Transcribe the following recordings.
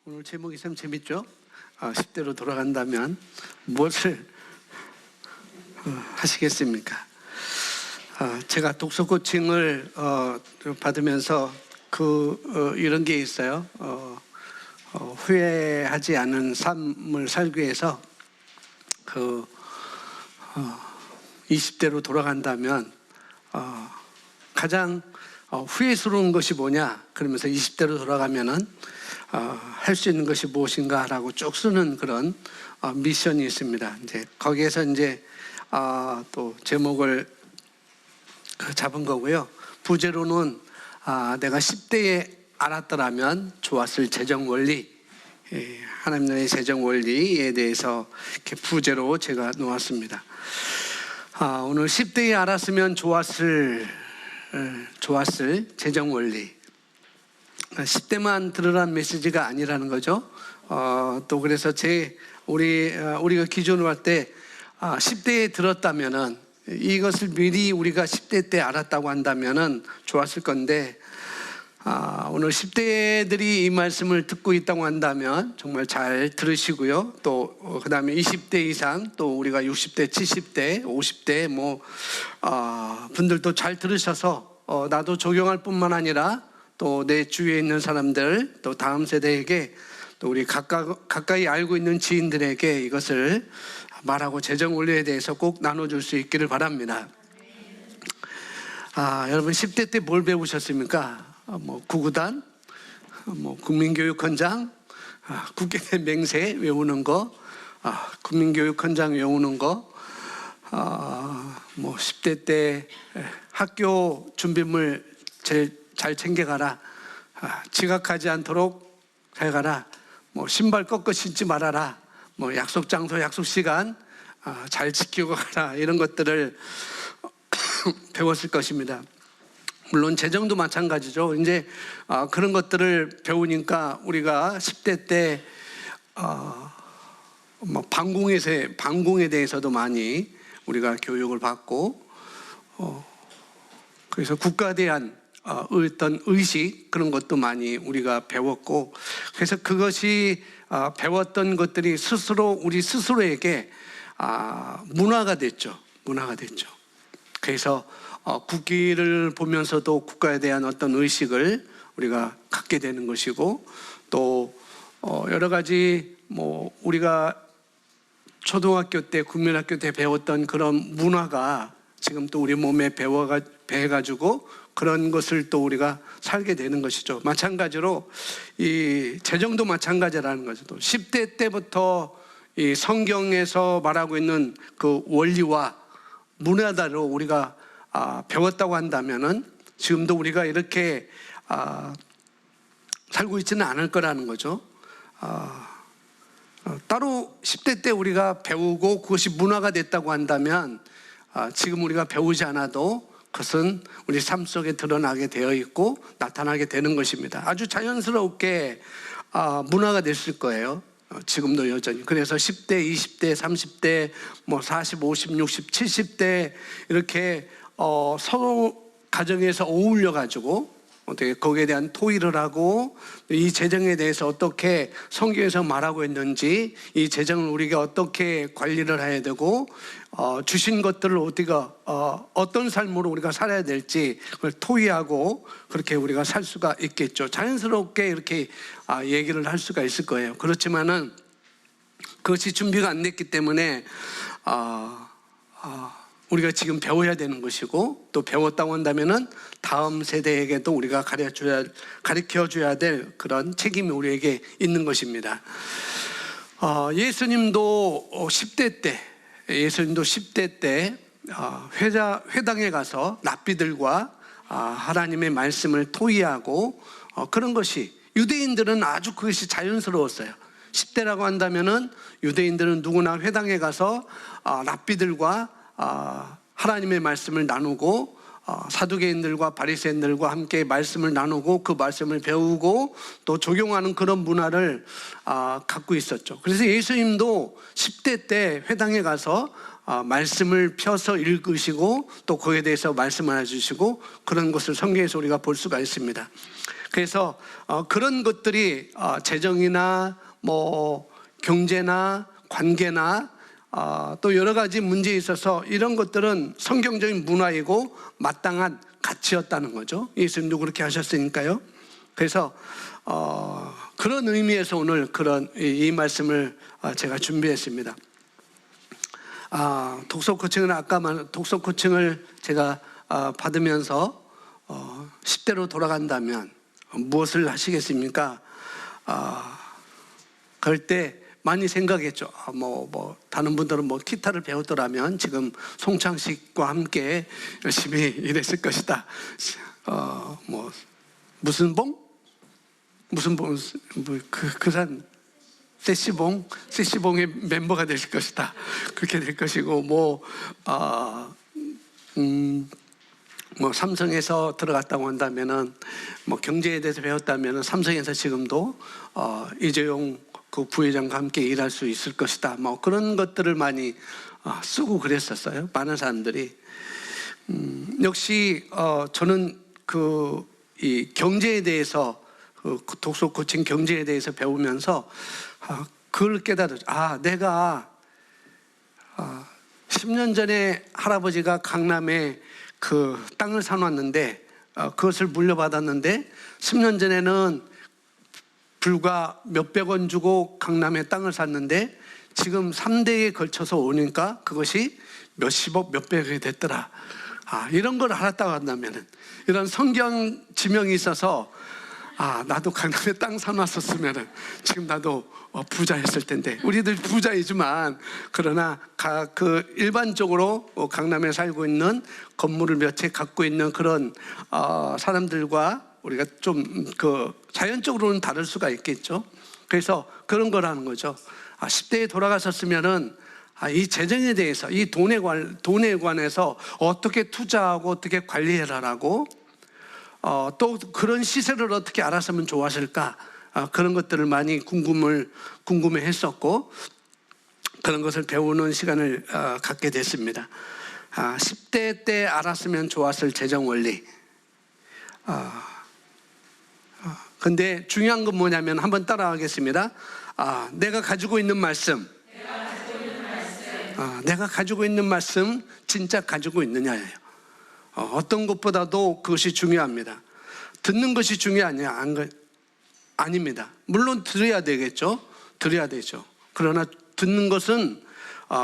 오늘 제목이 참 재밌죠? 10대로 돌아간다면 무엇을 하시겠습니까? 제가 독서 코칭을 받으면서 이런 게 있어요. 후회하지 않은 삶을 살기 위해서 20대로 돌아간다면 가장 후회스러운 것이 뭐냐? 그러면서 20대로 돌아가면은 할 수 있는 것이 무엇인가라고 쭉 쓰는 그런 미션이 있습니다. 이제 거기에서 이제 또 제목을 잡은 거고요. 부제로는 내가 10대에 알았더라면 좋았을 재정 원리, 하나님 나라의 재정 원리에 대해서 이렇게 부제로 제가 놓았습니다. 오늘 10대에 알았으면 좋았을 재정 원리. 10대만 들으라는 메시지가 아니라는 거죠. 또 그래서 우리가 기준으로 할 때 10대에 들었다면은 이것을 미리 우리가 10대 때 알았다고 한다면은 좋았을 건데 오늘 10대들이 이 말씀을 듣고 있다고 한다면 정말 잘 들으시고요. 또 그 다음에 20대 이상 또 우리가 60대, 70대, 50대 분들도 잘 들으셔서 나도 적용할 뿐만 아니라 또 내 주위에 있는 사람들, 또 다음 세대에게, 또 우리 가까이 알고 있는 지인들에게 이것을 말하고 재정 원리에 대해서 꼭 나눠줄 수 있기를 바랍니다. 여러분 10대 때 뭘 배우셨습니까? 구구단, 국민교육헌장, 국회 맹세 외우는 거, 국민교육헌장 외우는 거, 10대 때 학교 준비물 제일 잘 챙겨가라. 지각하지 않도록 잘 가라. 신발 꺾어 신지 말아라. 약속 장소, 약속 시간 잘 지키고 가라. 이런 것들을 배웠을 것입니다. 물론 재정도 마찬가지죠. 이제 그런 것들을 배우니까 우리가 10대 때 방공에 대해서도 많이 우리가 교육을 받고 그래서 국가에 대한 어떤 의식 그런 것도 많이 우리가 배웠고, 그래서 그것이 배웠던 것들이 우리 스스로에게 문화가 됐죠. 그래서 국기를 보면서도 국가에 대한 어떤 의식을 우리가 갖게 되는 것이고, 또 여러 가지 우리가 초등학교 때, 국민학교 때 배웠던 그런 문화가 지금 또 우리 몸에 배워가지고 그런 것을 또 우리가 살게 되는 것이죠. 마찬가지로 이 재정도 마찬가지라는 거죠. 또 10대 때부터 이 성경에서 말하고 있는 그 원리와 문화대로 우리가 배웠다고 한다면은 지금도 우리가 이렇게 살고 있지는 않을 거라는 거죠. 따로 10대 때 우리가 배우고 그것이 문화가 됐다고 한다면 지금 우리가 배우지 않아도 그것은 우리 삶 속에 드러나게 되어 있고 나타나게 되는 것입니다. 아주 자연스럽게 문화가 됐을 거예요. 지금도 여전히. 그래서 10대, 20대, 30대, 40, 50, 60, 70대 이렇게 서로 가정에서 어울려 가지고 어떻게 거기에 대한 토의를 하고 이 재정에 대해서 어떻게 성경에서 말하고 있는지, 이 재정을 우리가 어떻게 관리를 해야 되고 주신 것들을 어떤 삶으로 우리가 살아야 될지 그걸 토의하고 그렇게 우리가 살 수가 있겠죠. 자연스럽게 이렇게 얘기를 할 수가 있을 거예요. 그렇지만은 그것이 준비가 안 됐기 때문에 우리가 지금 배워야 되는 것이고, 또 배웠다고 한다면은 다음 세대에게도 우리가 가르쳐줘야 될 그런 책임이 우리에게 있는 것입니다. 예수님도 10대 때 회당에 가서 랍비들과 하나님의 말씀을 토의하고 그런 것이, 유대인들은 아주 그것이 자연스러웠어요. 10대라고 한다면은 유대인들은 누구나 회당에 가서 랍비들과 하나님의 말씀을 나누고 사두개인들과 바리새인들과 함께 말씀을 나누고 그 말씀을 배우고 또 적용하는 그런 문화를 갖고 있었죠. 그래서 예수님도 10대 때 회당에 가서 말씀을 펴서 읽으시고 또 거기에 대해서 말씀을 해주시고 그런 것을 성경에서 우리가 볼 수가 있습니다. 그래서 그런 것들이 재정이나 뭐 경제나 관계나 또 여러 가지 문제에 있어서 이런 것들은 성경적인 문화이고 마땅한 가치였다는 거죠. 예수님도 그렇게 하셨으니까요. 그래서 그런 의미에서 오늘 그런 이 말씀을 제가 준비했습니다. 독서 코칭은 아까 말 독서 코칭을 제가 받으면서 10대로 돌아간다면 무엇을 하시겠습니까? 그럴 때 많이 생각했죠. 다른 분들은 기타를 배웠더라면 지금 송창식과 함께 열심히 일했을 것이다. 무슨 봉? 그 사람 세시봉의 멤버가 될 것이다. 그렇게 될 것이고 삼성에서 들어갔다고 한다면은 경제에 대해서 배웠다면은 삼성에서 지금도 이재용 그 부회장과 함께 일할 수 있을 것이다. 그런 것들을 많이 쓰고 그랬었어요. 많은 사람들이. 역시 저는 이 경제에 대해서 독서 코칭 경제에 대해서 배우면서 그걸 깨달았죠. 내가 10년 전에 할아버지가 강남에 그 땅을 사놨는데 그것을 물려받았는데 10년 전에는 불과 몇백 원 주고 강남에 땅을 샀는데 지금 3대에 걸쳐서 오니까 그것이 몇십억 몇백억이 됐더라. 이런 걸 알았다고 한다면 이런 성경 지명이 있어서 나도 강남에 땅 사놨었으면 지금 나도 부자였을 텐데. 우리들 부자이지만 그러나 일반적으로 강남에 살고 있는 건물을 몇 채 갖고 있는 그런 사람들과 우리가 좀 자연적으로는 다를 수가 있겠죠. 그래서 그런 거라는 거죠. 10대에 돌아가셨으면은 이 재정에 대해서, 이 돈에 관해서 어떻게 투자하고 어떻게 관리해라라고 또 그런 시세를 어떻게 알았으면 좋았을까, 그런 것들을 많이 궁금해 했었고 그런 것을 배우는 시간을 갖게 됐습니다. 10대 때 알았으면 좋았을 재정 원리. 근데 중요한 건 뭐냐면 한번 따라하겠습니다. 내가 가지고 있는 말씀. 내가 가지고 있는 말씀 진짜 가지고 있느냐예요. 어떤 것보다도 그것이 중요합니다. 듣는 것이 중요하냐? 아닙니다. 물론 들어야 되겠죠. 들어야 되죠. 그러나 듣는 것은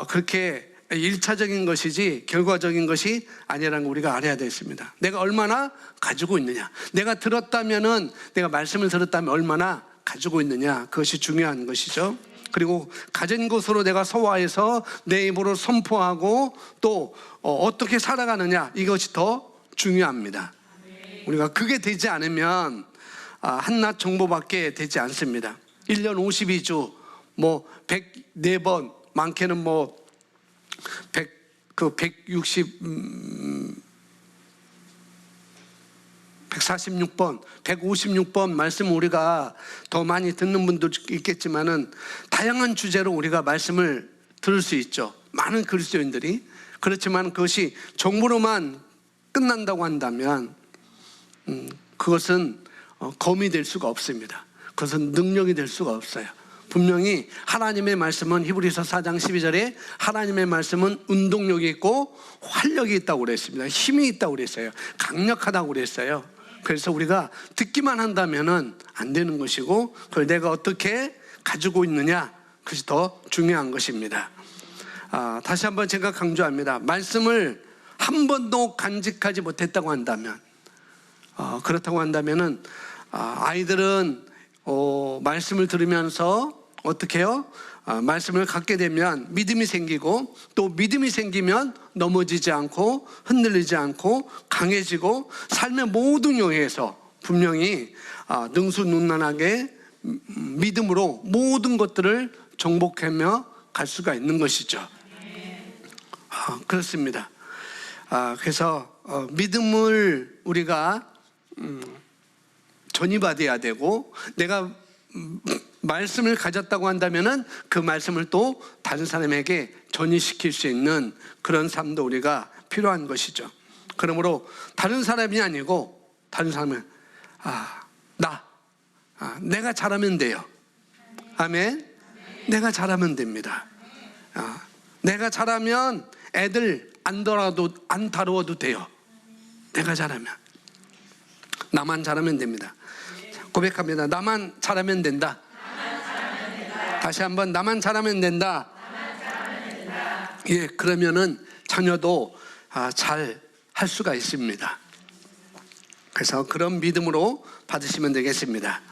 그렇게 1차적인 것이지 결과적인 것이 아니라는 걸 우리가 알아야 되겠습니다. 내가 얼마나 가지고 있느냐. 내가 들었다면은, 내가 말씀을 들었다면 얼마나 가지고 있느냐. 그것이 중요한 것이죠. 그리고 가진 것으로 내가 소화해서 내 입으로 선포하고 또 어떻게 살아가느냐, 이것이 더 중요합니다. 우리가 그게 되지 않으면 한낱 정보밖에 되지 않습니다. 1년 52주 104번, 많게는 146번, 156번 말씀 우리가 더 많이 듣는 분도 있겠지만은 다양한 주제로 우리가 말씀을 들을 수 있죠. 많은 그리스도인들이. 그렇지만 그것이 정보로만 끝난다고 한다면 그것은 검이 될 수가 없습니다. 그것은 능력이 될 수가 없어요. 분명히 하나님의 말씀은 히브리서 4장 12절에 하나님의 말씀은 운동력이 있고 활력이 있다고 그랬습니다. 힘이 있다고 그랬어요. 강력하다고 그랬어요. 그래서 우리가 듣기만 한다면은 안 되는 것이고 그걸 내가 어떻게 가지고 있느냐, 그것이 더 중요한 것입니다. 다시 한번 제가 강조합니다. 말씀을 한 번도 간직하지 못했다고 한다면, 그렇다고 한다면은 아이들은 말씀을 들으면서 어떻게 해요? 말씀을 갖게 되면 믿음이 생기고, 또 믿음이 생기면 넘어지지 않고 흔들리지 않고 강해지고 삶의 모든 영역에서 분명히 능수능란하게 믿음으로 모든 것들을 정복하며 갈 수가 있는 것이죠. 그렇습니다. 그래서 믿음을 우리가 전이받아야 되고, 내가 말씀을 가졌다고 한다면은 그 말씀을 또 다른 사람에게 전이시킬 수 있는 그런 삶도 우리가 필요한 것이죠. 그러므로 다른 사람이 아니고, 다른 사람은 내가 잘하면 돼요. 아멘. 내가 잘하면 됩니다. 내가 잘하면 애들 안 다루어도 돼요. 내가 잘하면. 나만 잘하면 됩니다. 고백합니다. 나만 잘하면 된다. 다시 한번, 나만 잘하면 된다. 예, 그러면은 자녀도 잘 할 수가 있습니다. 그래서 그런 믿음으로 받으시면 되겠습니다.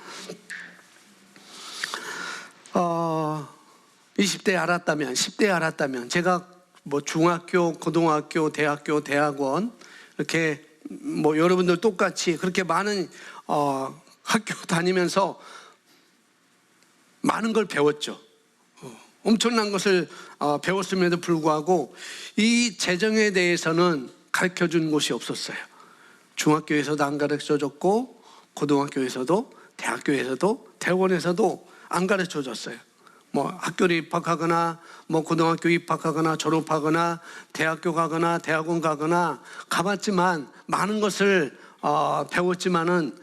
20대에 알았다면, 10대에 알았다면, 제가 뭐 중학교, 고등학교, 대학교, 대학원 이렇게 뭐 여러분들 똑같이 그렇게 많은 학교 다니면서 많은 걸 배웠죠. 엄청난 것을 배웠음에도 불구하고 이 재정에 대해서는 가르쳐 준 곳이 없었어요. 중학교에서도 안 가르쳐 줬고, 고등학교에서도, 대학교에서도, 대학원에서도 안 가르쳐 줬어요. 뭐 학교를 입학하거나, 뭐 고등학교 입학하거나, 졸업하거나, 대학교 가거나, 대학원 가거나 가봤지만 많은 것을 배웠지만은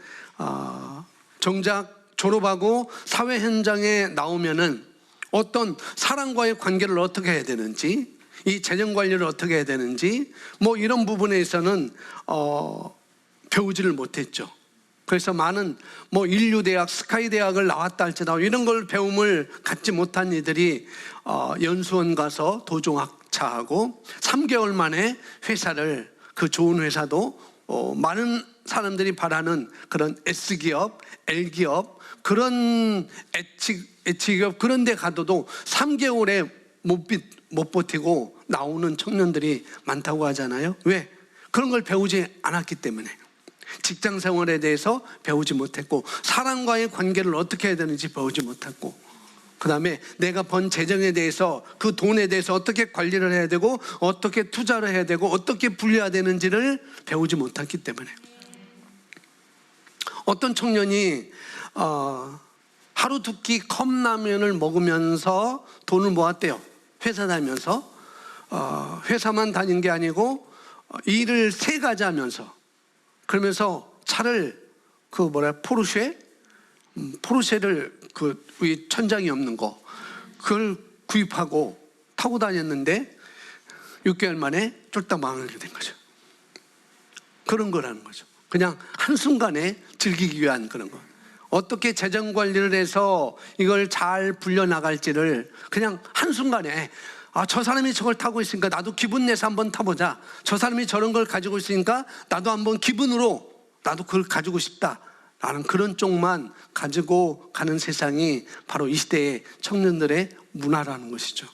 정작 졸업하고 사회 현장에 나오면은 어떤 사람과의 관계를 어떻게 해야 되는지, 이 재정 관리를 어떻게 해야 되는지, 뭐 이런 부분에서는 배우지를 못했죠. 그래서 많은 뭐 인류대학, 스카이대학을 나왔다 할지라도 이런 걸 배움을 갖지 못한 이들이 연수원 가서 도종학차하고 3개월 만에 회사를, 그 좋은 회사도 많은 사람들이 바라는 그런 S기업, L기업, 그런 H기업 그런 데 가도 3개월에 못 버티고 나오는 청년들이 많다고 하잖아요. 왜? 그런 걸 배우지 않았기 때문에. 직장 생활에 대해서 배우지 못했고, 사람과의 관계를 어떻게 해야 되는지 배우지 못했고, 그 다음에 내가 번 재정에 대해서, 그 돈에 대해서 어떻게 관리를 해야 되고, 어떻게 투자를 해야 되고, 어떻게 불려야 되는지를 배우지 못했기 때문에. 어떤 청년이 하루 두 끼 컵라면을 먹으면서 돈을 모았대요. 회사 다니면서. 회사만 다닌 게 아니고 일을 3가지 하면서, 그러면서 차를 포르쉐를 그 위 천장이 없는 거, 그걸 구입하고 타고 다녔는데 6개월 만에 쫄딱 망하게 된 거죠. 그런 거라는 거죠. 그냥 한순간에 즐기기 위한 그런 거. 어떻게 재정 관리를 해서 이걸 잘 불려나갈지를 그냥 한순간에, 저 사람이 저걸 타고 있으니까 나도 기분 내서 한번 타보자. 저 사람이 저런 걸 가지고 있으니까 나도 한번 기분으로 나도 그걸 가지고 싶다 라는 그런 쪽만 가지고 가는 세상이 바로 이 시대의 청년들의 문화라는 것이죠.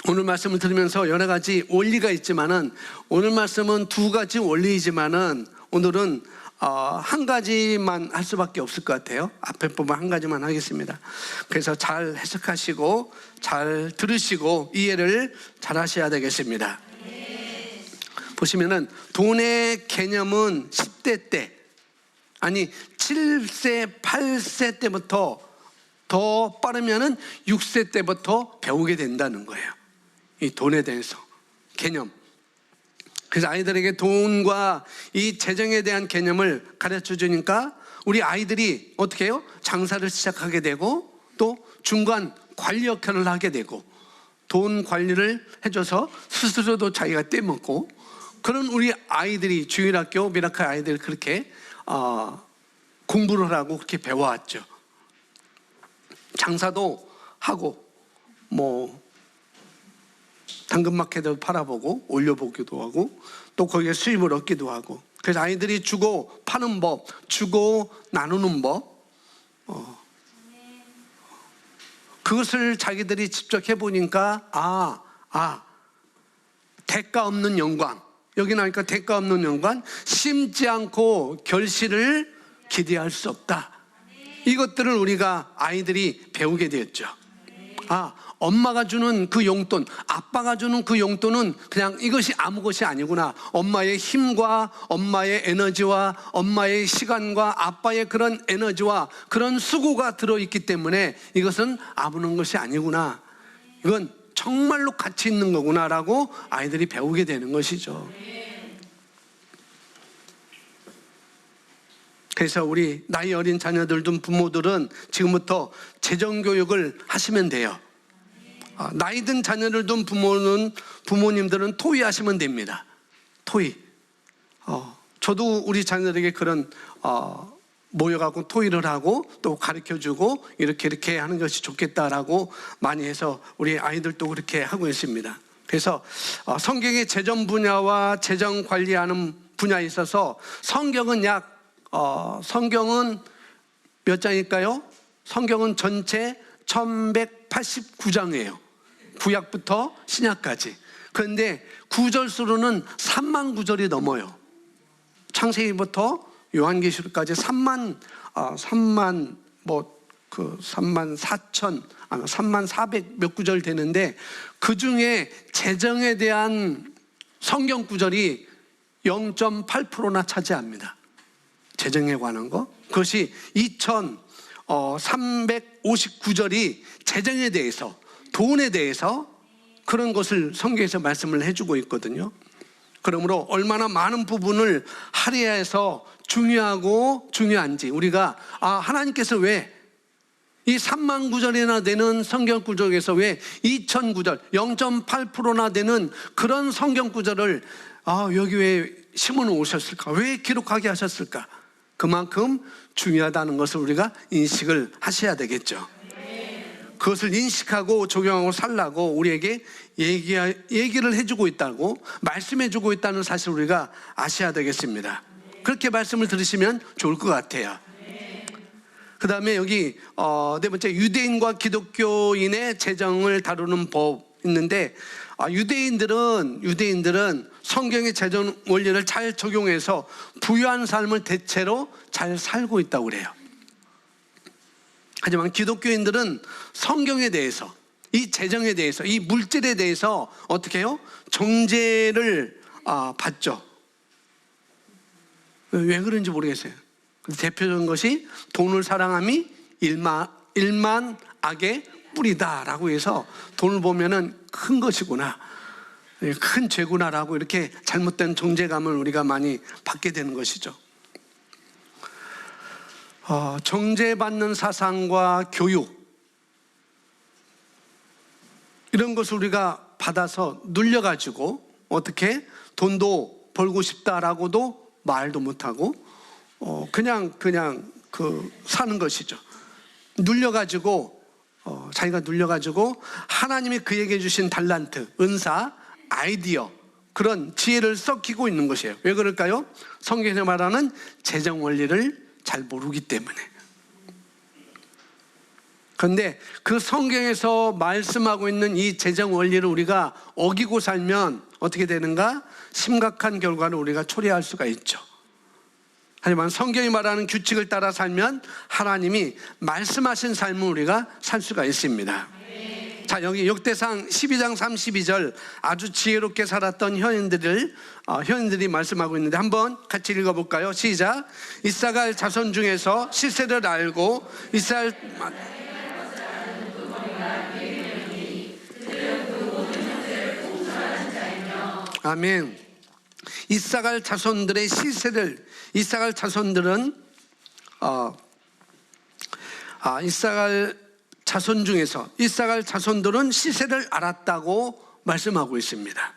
오늘 말씀을 들으면서 여러 가지 원리가 있지만은, 오늘 말씀은 2가지 원리이지만은 오늘은 한 가지만 할 수밖에 없을 것 같아요. 앞에 부분 한 가지만 하겠습니다. 그래서 잘 해석하시고 잘 들으시고 이해를 잘 하셔야 되겠습니다. 보시면은 돈의 개념은 10대 때, 아니 7세, 8세 때부터, 더 빠르면은 6세 때부터 배우게 된다는 거예요. 이 돈에 대해서 개념. 그래서 아이들에게 돈과 이 재정에 대한 개념을 가르쳐 주니까 우리 아이들이 어떻게 해요? 장사를 시작하게 되고, 또 중간 관리 역할을 하게 되고, 돈 관리를 해줘서 스스로도 자기가 떼먹고, 그런 우리 아이들이, 주일학교 미라클 아이들 그렇게 공부를 하고 그렇게 배워왔죠. 장사도 하고, 뭐 당근마켓도 팔아보고 올려보기도 하고, 또 거기에 수입을 얻기도 하고. 그래서 아이들이 주고 파는 법, 주고 나누는 법, 그것을 자기들이 직접 해보니까 대가 없는 영광, 여기 나니까 대가 없는 영광, 심지 않고 결실을 기대할 수 없다. 이것들을 우리가 아이들이 배우게 되었죠. 엄마가 주는 그 용돈, 아빠가 주는 그 용돈은 그냥 이것이 아무 것이 아니구나. 엄마의 힘과 엄마의 에너지와 엄마의 시간과 아빠의 그런 에너지와 그런 수고가 들어있기 때문에 이것은 아무런 것이 아니구나. 이건 정말로 가치 있는 거구나라고 아이들이 배우게 되는 것이죠. 그래서 우리 나이 어린 자녀들 둔 부모들은 지금부터 재정교육을 하시면 돼요. 나이 든 자녀를 둔 부모님들은 토의하시면 됩니다. 토의. 저도 우리 자녀들에게 그런 모여갖고 토의를 하고 또 가르쳐주고 이렇게 하는 것이 좋겠다라고 많이 해서 우리 아이들도 그렇게 하고 있습니다. 그래서 성경의 재정 분야와 재정 관리하는 분야에 있어서 성경은 성경은 몇 장일까요? 성경은 전체 1189장이에요. 구약부터 신약까지. 그런데 구절 수로는 3만 구절이 넘어요. 창세기부터 요한계시록까지 3만 400 몇 구절 되는데 그 중에 재정에 대한 성경 구절이 0.8%나 차지합니다. 재정에 관한 거. 그것이 2359절이 재정에 대해서, 돈에 대해서 그런 것을 성경에서 말씀을 해주고 있거든요. 그러므로 얼마나 많은 부분을 할애해서 중요한지 우리가 하나님께서 왜 이 3만 구절이나 되는 성경 구절에서 왜 2000구절 0.8%나 되는 그런 성경 구절을 여기 왜 심어 놓으셨을까? 왜 기록하게 하셨을까? 그만큼 중요하다는 것을 우리가 인식을 하셔야 되겠죠. 그것을 인식하고 적용하고 살라고 우리에게 얘기를 해주고 있다고, 말씀해주고 있다는 사실을 우리가 아셔야 되겠습니다. 그렇게 말씀을 들으시면 좋을 것 같아요. 그 다음에 여기 네 번째, 유대인과 기독교인의 재정을 다루는 법 있는데, 유대인들은 성경의 재정 원리를 잘 적용해서 부유한 삶을 대체로 잘 살고 있다고 그래요. 하지만 기독교인들은 성경에 대해서, 이 재정에 대해서, 이 물질에 대해서 어떻게 해요? 정죄를 받죠. 왜 그런지 모르겠어요. 대표적인 것이 돈을 사랑함이 일만 악의 뿌리다라고 해서 돈을 보면은 큰 것이구나, 큰 죄구나라고 이렇게 잘못된 정죄감을 우리가 많이 받게 되는 것이죠. 정죄받는 사상과 교육, 이런 것을 우리가 받아서 눌려가지고 어떻게 돈도 벌고 싶다라고도 말도 못하고 그냥 사는 것이죠. 자기가 눌려가지고 하나님이 그에게 주신 달란트, 은사, 아이디어, 그런 지혜를 썩히고 있는 것이에요. 왜 그럴까요? 성경에서 말하는 재정 원리를 잘 모르기 때문에. 그런데 그 성경에서 말씀하고 있는 이 재정 원리를 우리가 어기고 살면 어떻게 되는가? 심각한 결과를 우리가 초래할 수가 있죠. 하지만 성경이 말하는 규칙을 따라 살면 하나님이 말씀하신 삶을 우리가 살 수가 있습니다. 자, 여기 역대상 12장 32절 아주 지혜롭게 살았던 현인들이 말씀하고 있는데 한번 같이 읽어볼까요? 시작. 이사갈 자손 중에서 시세를 알고 아멘. 이사갈 자손들의 시세를, 이사갈 자손들은 이사갈 자손 중에서 이사갈 자손들은 시세를 알았다고 말씀하고 있습니다.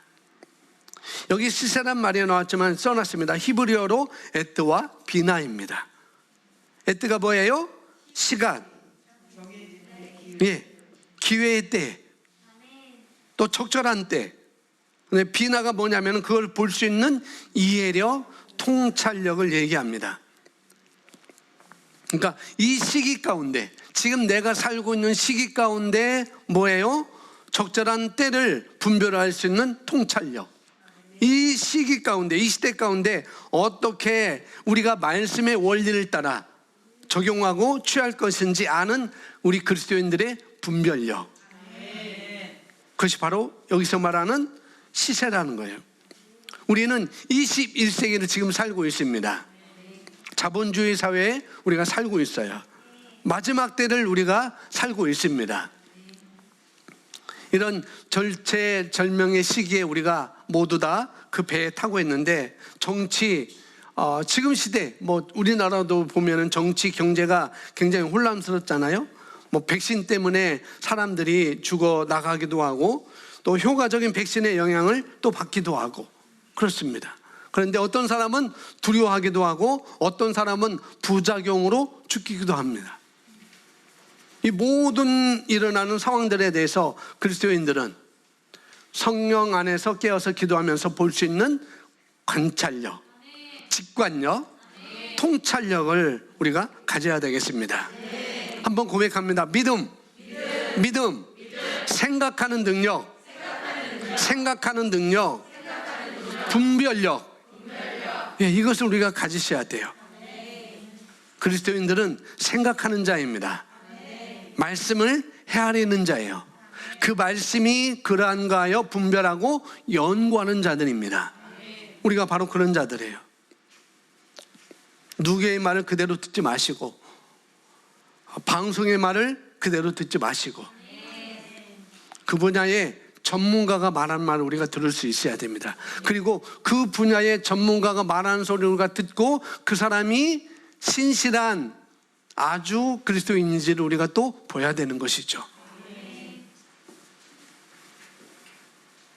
여기 시세란 말이 나왔지만 써놨습니다. 히브리어로 에뜨와 비나입니다. 에뜨가 뭐예요? 시간, 기회의 때, 또 적절한 때. 근데 비나가 뭐냐면 그걸 볼 수 있는 이해력, 통찰력을 얘기합니다. 그러니까 이 시기 가운데, 지금 내가 살고 있는 시기 가운데 뭐예요? 적절한 때를 분별할 수 있는 통찰력. 이 시기 가운데, 이 시대 가운데 어떻게 우리가 말씀의 원리를 따라 적용하고 취할 것인지 아는 우리 그리스도인들의 분별력. 그것이 바로 여기서 말하는 시세라는 거예요. 우리는 21세기를 지금 살고 있습니다. 자본주의 사회에 우리가 살고 있어요. 마지막 때를 우리가 살고 있습니다. 이런 절체절명의 시기에 우리가 모두 다 그 배에 타고 있는데 정치, 지금 시대 뭐 우리나라도 보면은 정치 경제가 굉장히 혼란스럽잖아요. 뭐 백신 때문에 사람들이 죽어 나가기도 하고 또 효과적인 백신의 영향을 또 받기도 하고 그렇습니다. 그런데 어떤 사람은 두려워하기도 하고 어떤 사람은 부작용으로 죽기도 합니다. 이 모든 일어나는 상황들에 대해서 그리스도인들은 성령 안에서 깨어서 기도하면서 볼 수 있는 관찰력, 직관력, 통찰력을 우리가 가져야 되겠습니다. 한번 고백합니다. 믿음. 생각하는 능력, 분별력. 이것을 우리가 가지셔야 돼요. 그리스도인들은 생각하는 자입니다. 말씀을 헤아리는 자예요. 그 말씀이 그러한가 하여 분별하고 연구하는 자들입니다. 우리가 바로 그런 자들이에요. 누구의 말을 그대로 듣지 마시고 방송의 말을 그대로 듣지 마시고 그 분야의 전문가가 말한 말을 우리가 들을 수 있어야 됩니다. 그리고 그 분야의 전문가가 말하는 소리를 우리가 듣고 그 사람이 신실한 아주 그리스도인인지를 우리가 또 봐야 되는 것이죠.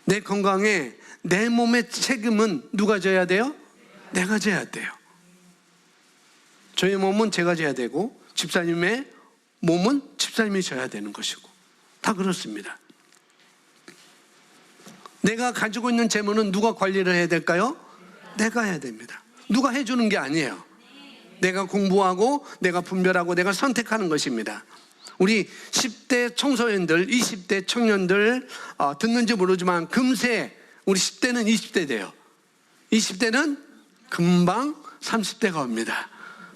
내 건강에 내 몸의 책임은 누가 져야 돼요? 내가 져야 돼요. 저희 몸은 제가 져야 되고 집사님의 몸은 집사님이 져야 되는 것이고 다 그렇습니다. 내가 가지고 있는 재물은 누가 관리를 해야 될까요? 내가 해야 됩니다. 누가 해주는 게 아니에요. 내가 공부하고 내가 분별하고 내가 선택하는 것입니다. 우리 10대 청소년들, 20대 청년들 듣는지 모르지만 금세 우리 10대는 20대 돼요. 20대는 금방 30대가 옵니다.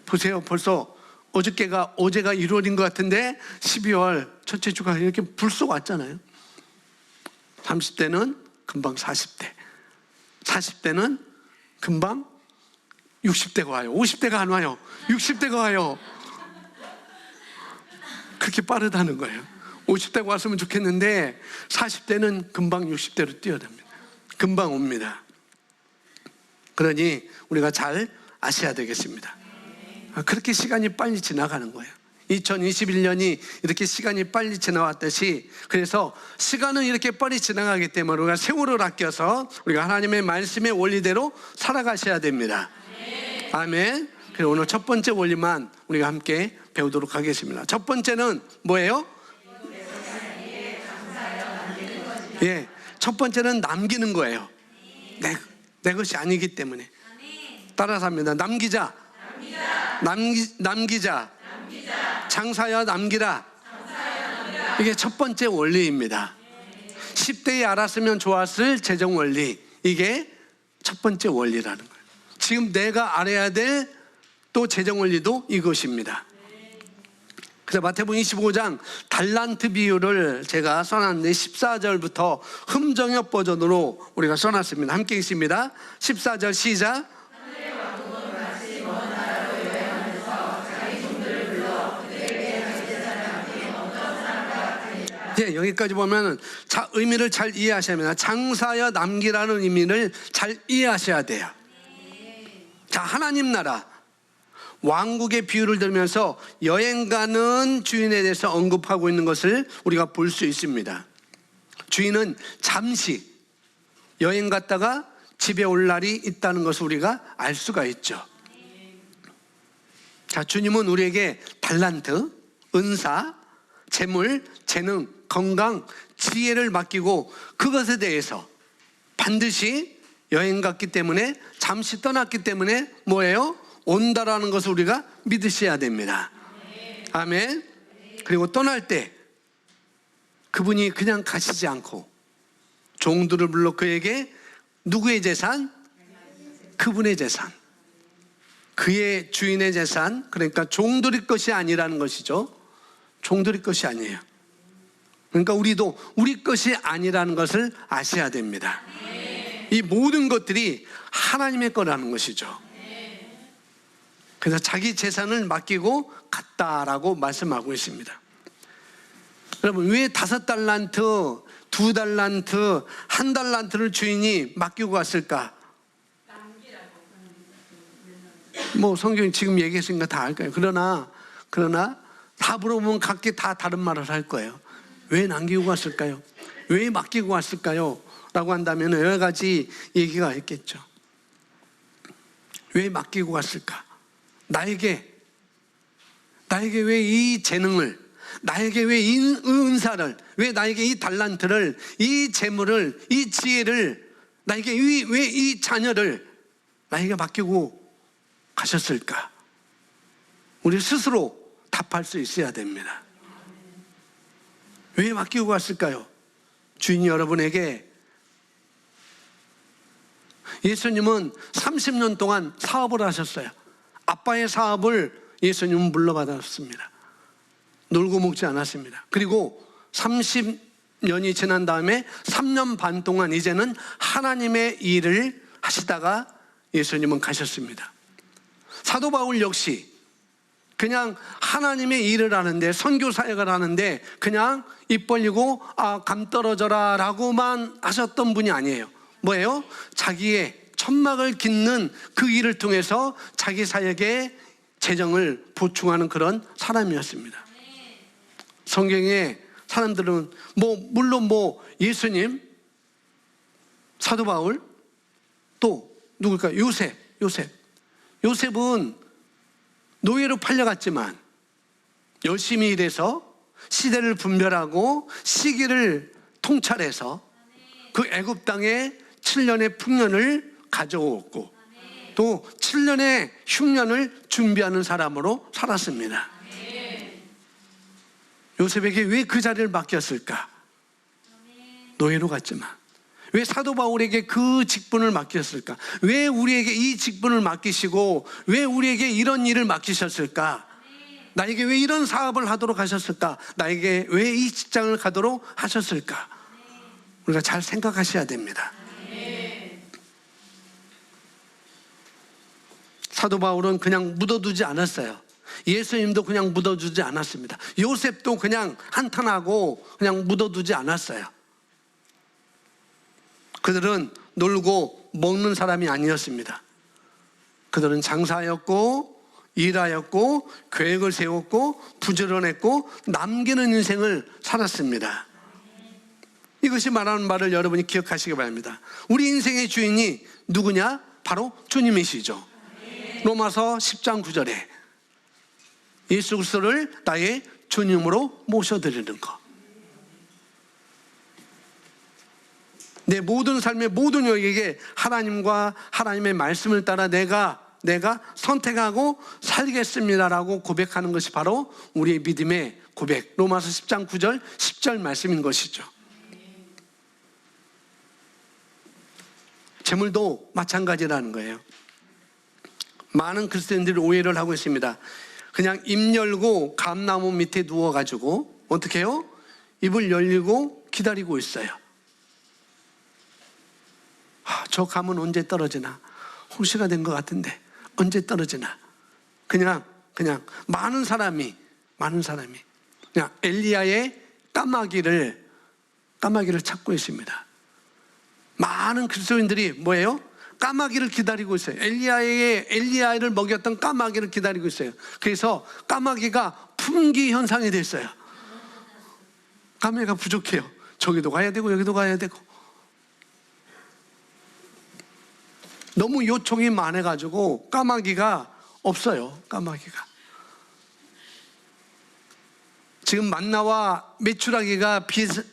보세요. 벌써 어제가 1월인 것 같은데 12월 첫째 주가 이렇게 불쑥 왔잖아요. 30대는 금방 40대, 40대는 금방 60대가 와요. 50대가 안 와요. 60대가 와요. 그렇게 빠르다는 거예요. 50대가 왔으면 좋겠는데 40대는 금방 60대로 뛰어듭니다. 금방 옵니다. 그러니 우리가 잘 아셔야 되겠습니다. 그렇게 시간이 빨리 지나가는 거예요. 2021년이 이렇게 시간이 빨리 지나왔듯이 그래서 시간은 이렇게 빨리 지나가기 때문에 우리가 세월을 아껴서 우리가 하나님의 말씀의 원리대로 살아가셔야 됩니다. 아멘. 그리고 오늘 첫 번째 원리만 우리가 함께 배우도록 하겠습니다. 첫 번째는 뭐예요? 첫 번째는 남기는 거예요. 내 것이 아니기 때문에. 따라서 합니다. 남기자. 장사여 남기라. 이게 첫 번째 원리입니다. 10대에 알았으면 좋았을 재정 원리. 이게 첫 번째 원리라는 거예요. 지금 내가 알아야 될 또 재정 원리도 이것입니다. 그래서 마태복음 25장 달란트 비유를 제가 써놨는데 14절부터 흠정역 버전으로 우리가 써놨습니다. 함께 읽습니다. 14절 시작. 여기까지 보면 의미를 잘 이해하셔야 합니다. 장사여 남기라는 의미를 잘 이해하셔야 돼요. 자, 하나님 나라 왕국의 비유를 들면서 여행 가는 주인에 대해서 언급하고 있는 것을 우리가 볼 수 있습니다. 주인은 잠시 여행 갔다가 집에 올 날이 있다는 것을 우리가 알 수가 있죠. 자, 주님은 우리에게 달란트, 은사, 재물, 재능, 건강, 지혜를 맡기고 그것에 대해서 반드시 여행 갔기 때문에 잠시 떠났기 때문에 뭐예요? 온다라는 것을 우리가 믿으셔야 됩니다. 아멘. 그리고 떠날 때 그분이 그냥 가시지 않고 종들을 불러 그에게 누구의 재산? 그분의 재산, 그의 주인의 재산, 그러니까 종들의 것이 아니라는 것이죠. 종들의 것이 아니에요. 그러니까 우리도 우리 것이 아니라는 것을 아셔야 됩니다. 이 모든 것들이 하나님의 거라는 것이죠. 그래서 자기 재산을 맡기고 갔다라고 말씀하고 있습니다. 여러분, 왜 5달란트, 2달란트, 1달란트를 주인이 맡기고 갔을까? 뭐 성경이 지금 얘기했으니까 다 알 거예요. 그러나 다 물어보면 각기 다 다른 말을 할 거예요. 왜 남기고 갔을까요? 왜 맡기고 갔을까요? 라고 한다면 여러 가지 얘기가 있겠죠. 왜 맡기고 갔을까? 나에게 왜 이 재능을, 나에게 왜 이 은사를, 왜 나에게 이 달란트를, 이 재물을, 이 지혜를, 나에게 왜 이 자녀를 나에게 맡기고 가셨을까? 우리 스스로 답할 수 있어야 됩니다. 왜 맡기고 갔을까요? 주인이 여러분에게, 예수님은 30년 동안 사업을 하셨어요. 아빠의 사업을 예수님은 물려받았습니다. 놀고 먹지 않았습니다. 그리고 30년이 지난 다음에 3년 반 동안 이제는 하나님의 일을 하시다가 예수님은 가셨습니다. 사도 바울 역시 그냥 하나님의 일을 하는데, 선교 사역을 하는데 그냥 입 벌리고 감 떨어져라 라고만 하셨던 분이 아니에요. 뭐예요? 자기의 천막을 깃는 그 일을 통해서 자기 사역의 재정을 보충하는 그런 사람이었습니다. 성경에 사람들은 물론 예수님, 사도 바울, 또 누굴까요? 요셉은 노예로 팔려갔지만 열심히 일해서 시대를 분별하고 시기를 통찰해서 그 애굽 땅에 7년의 풍년을 가져오고 또 7년의 흉년을 준비하는 사람으로 살았습니다. 요셉에게 왜 그 자리를 맡겼을까? 노예로 갔지만. 왜 사도 바울에게 그 직분을 맡겼을까? 왜 우리에게 이 직분을 맡기시고 왜 우리에게 이런 일을 맡기셨을까? 나에게 왜 이런 사업을 하도록 하셨을까? 나에게 왜 이 직장을 가도록 하셨을까? 우리가 잘 생각하셔야 됩니다. 사도 바울은 그냥 묻어두지 않았어요. 예수님도 그냥 묻어두지 않았습니다. 요셉도 그냥 한탄하고 그냥 묻어두지 않았어요. 그들은 놀고 먹는 사람이 아니었습니다. 그들은 장사였고 일하였고 계획을 세웠고 부지런했고 남기는 인생을 살았습니다. 이것이 말하는 말을 여러분이 기억하시기 바랍니다. 우리 인생의 주인이 누구냐? 바로 주님이시죠. 로마서 10장 9절에 예수 그리스도를 나의 주님으로 모셔드리는 것. 내 모든 삶의 모든 영역에 하나님과 하나님의 말씀을 따라 내가 선택하고 살겠습니다라고 고백하는 것이 바로 우리의 믿음의 고백. 로마서 10장 9절 10절 말씀인 것이죠. 재물도 마찬가지라는 거예요. 많은 그리스도인들이 오해를 하고 있습니다. 그냥 입 열고 감나무 밑에 누워가지고 어떻게 해요? 입을 열리고 기다리고 있어요. 저 감은 언제 떨어지나? 호시가 된 것 같은데 언제 떨어지나? 그냥 많은 사람이 그냥 엘리야의 까마귀를 찾고 있습니다. 많은 그리스도인들이 뭐예요? 까마귀를 기다리고 있어요. 엘리야를 먹였던 까마귀를 기다리고 있어요. 그래서 까마귀가 품귀 현상이 됐어요. 까마귀가 부족해요. 저기도 가야 되고 여기도 가야 되고. 너무 요청이 많아가지고 까마귀가 없어요. 까마귀가. 지금 만나와 메추라기가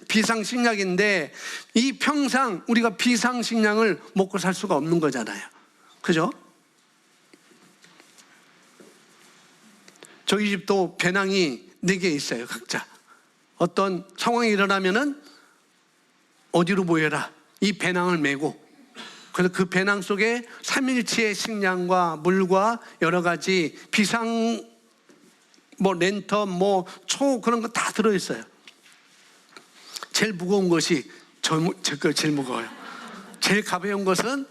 비상식량인데 이 평상 우리가 비상식량을 먹고 살 수가 없는 거잖아요. 그죠? 저희 집도 배낭이 4개 있어요. 각자. 어떤 상황이 일어나면은 어디로 모여라. 이 배낭을 메고, 그래서 그 배낭 속에 3일치의 식량과 물과 여러 가지 비상 랜턴, 초 그런 거 다 들어있어요. 제일 무거운 것이 제 거 제일 무거워요. 제일 가벼운 것은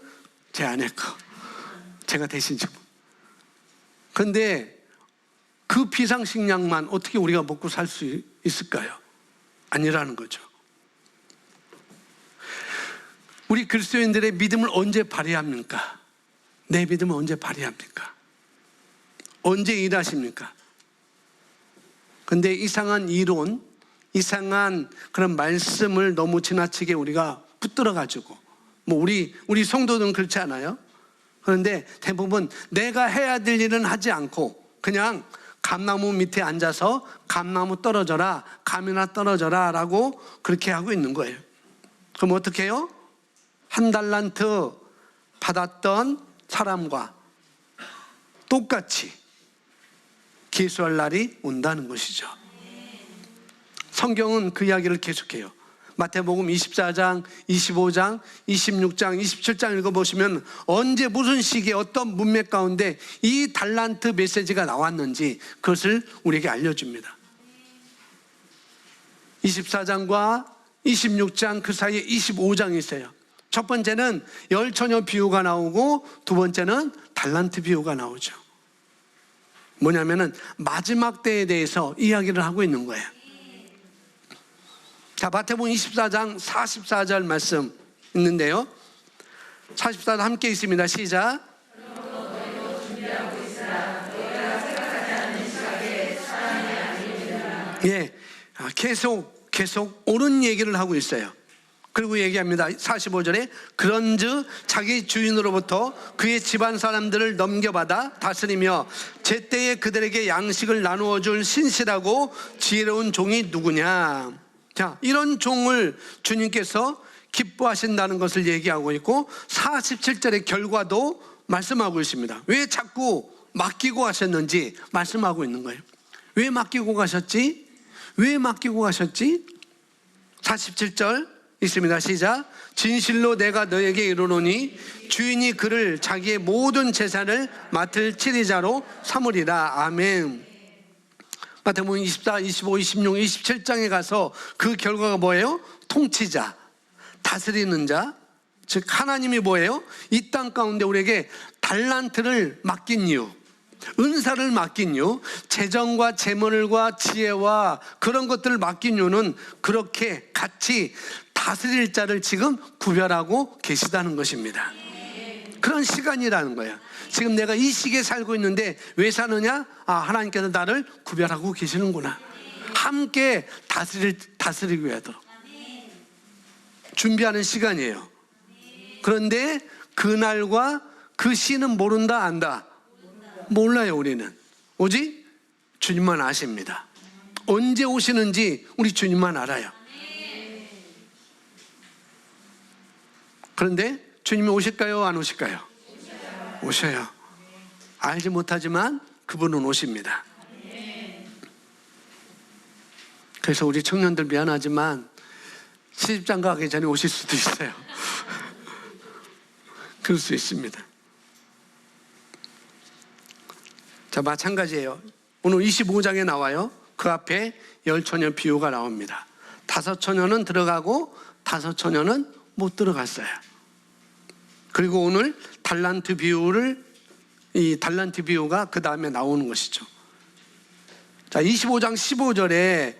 제 아내 거. 제가 대신 지금. 그런데 그 비상식량만 어떻게 우리가 먹고 살 수 있을까요? 아니라는 거죠. 우리 그리스도인들의 믿음을 언제 발휘합니까? 내 믿음을 언제 발휘합니까? 언제 일하십니까? 근데 이상한 이론, 이상한 그런 말씀을 너무 지나치게 우리가 붙들어가지고, 뭐 우리 성도들은 그렇지 않아요? 그런데 대부분 내가 해야 될 일은 하지 않고 그냥 감나무 밑에 앉아서 감나무 떨어져라, 감이나 떨어져라 라고 그렇게 하고 있는 거예요. 그럼 어떻게 해요? 1달란트 받았던 사람과 똑같이 기수할 날이 온다는 것이죠. 성경은 그 이야기를 계속해요. 마태복음 24장, 25장, 26장, 27장 읽어보시면 언제 무슨 시기에 어떤 문맥 가운데 이 달란트 메시지가 나왔는지 그것을 우리에게 알려줍니다. 24장과 26장 그 사이에 25장이 있어요. 첫 번째는 열처녀 비유가 나오고 두 번째는 달란트 비유가 나오죠. 뭐냐면은 마지막 때에 대해서 이야기를 하고 있는 거예요. 자, 마태복음 24장 44절 말씀 있는데요. 44절 함께 있습니다. 시작. 예, 계속 옳은 얘기를 하고 있어요. 그리고 얘기합니다. 45절에 그런즉 자기 주인으로부터 그의 집안 사람들을 넘겨받아 다스리며 제때에 그들에게 양식을 나누어 줄 신실하고 지혜로운 종이 누구냐. 자, 이런 종을 주님께서 기뻐하신다는 것을 얘기하고 있고 47절의 결과도 말씀하고 있습니다. 왜 자꾸 맡기고 하셨는지 말씀하고 있는 거예요. 왜 맡기고 가셨지? 왜 맡기고 가셨지? 47절 있습니다. 시작. 진실로 내가 너에게 이르노니 주인이 그를 자기의 모든 재산을 맡을 치리자로 삼으리라. 아멘. 마태복음 24, 25, 26, 27장에 가서 그 결과가 뭐예요? 통치자, 다스리는 자, 즉 하나님이 뭐예요? 이 땅 가운데 우리에게 달란트를 맡긴 이유, 은사를 맡긴 이유, 재정과 재물과 지혜와 그런 것들을 맡긴 이유는 그렇게 같이 다스릴 자를 지금 구별하고 계시다는 것입니다. 그런 시간이라는 거예요. 지금 내가 이 시기에 살고 있는데 왜 사느냐? 하나님께서 나를 구별하고 계시는구나. 함께 다스리기 위하도록 준비하는 시간이에요. 그런데 그날과 그 시는 모른다, 안다? 몰라요. 우리는 오직 주님만 아십니다. 언제 오시는지 우리 주님만 알아요. 그런데 주님이 오실까요? 안 오실까요? 오셔요. 알지 못하지만 그분은 오십니다. 그래서 우리 청년들 미안하지만 시집장가 가기 전에 오실 수도 있어요. 그럴 수 있습니다. 자, 마찬가지예요. 오늘 25장에 나와요. 그 앞에 열처녀 비유가 나옵니다. 5처녀는 들어가고 5처녀는 못 들어갔어요. 그리고 오늘 달란트 비유가 그 다음에 나오는 것이죠. 자, 25장 15절에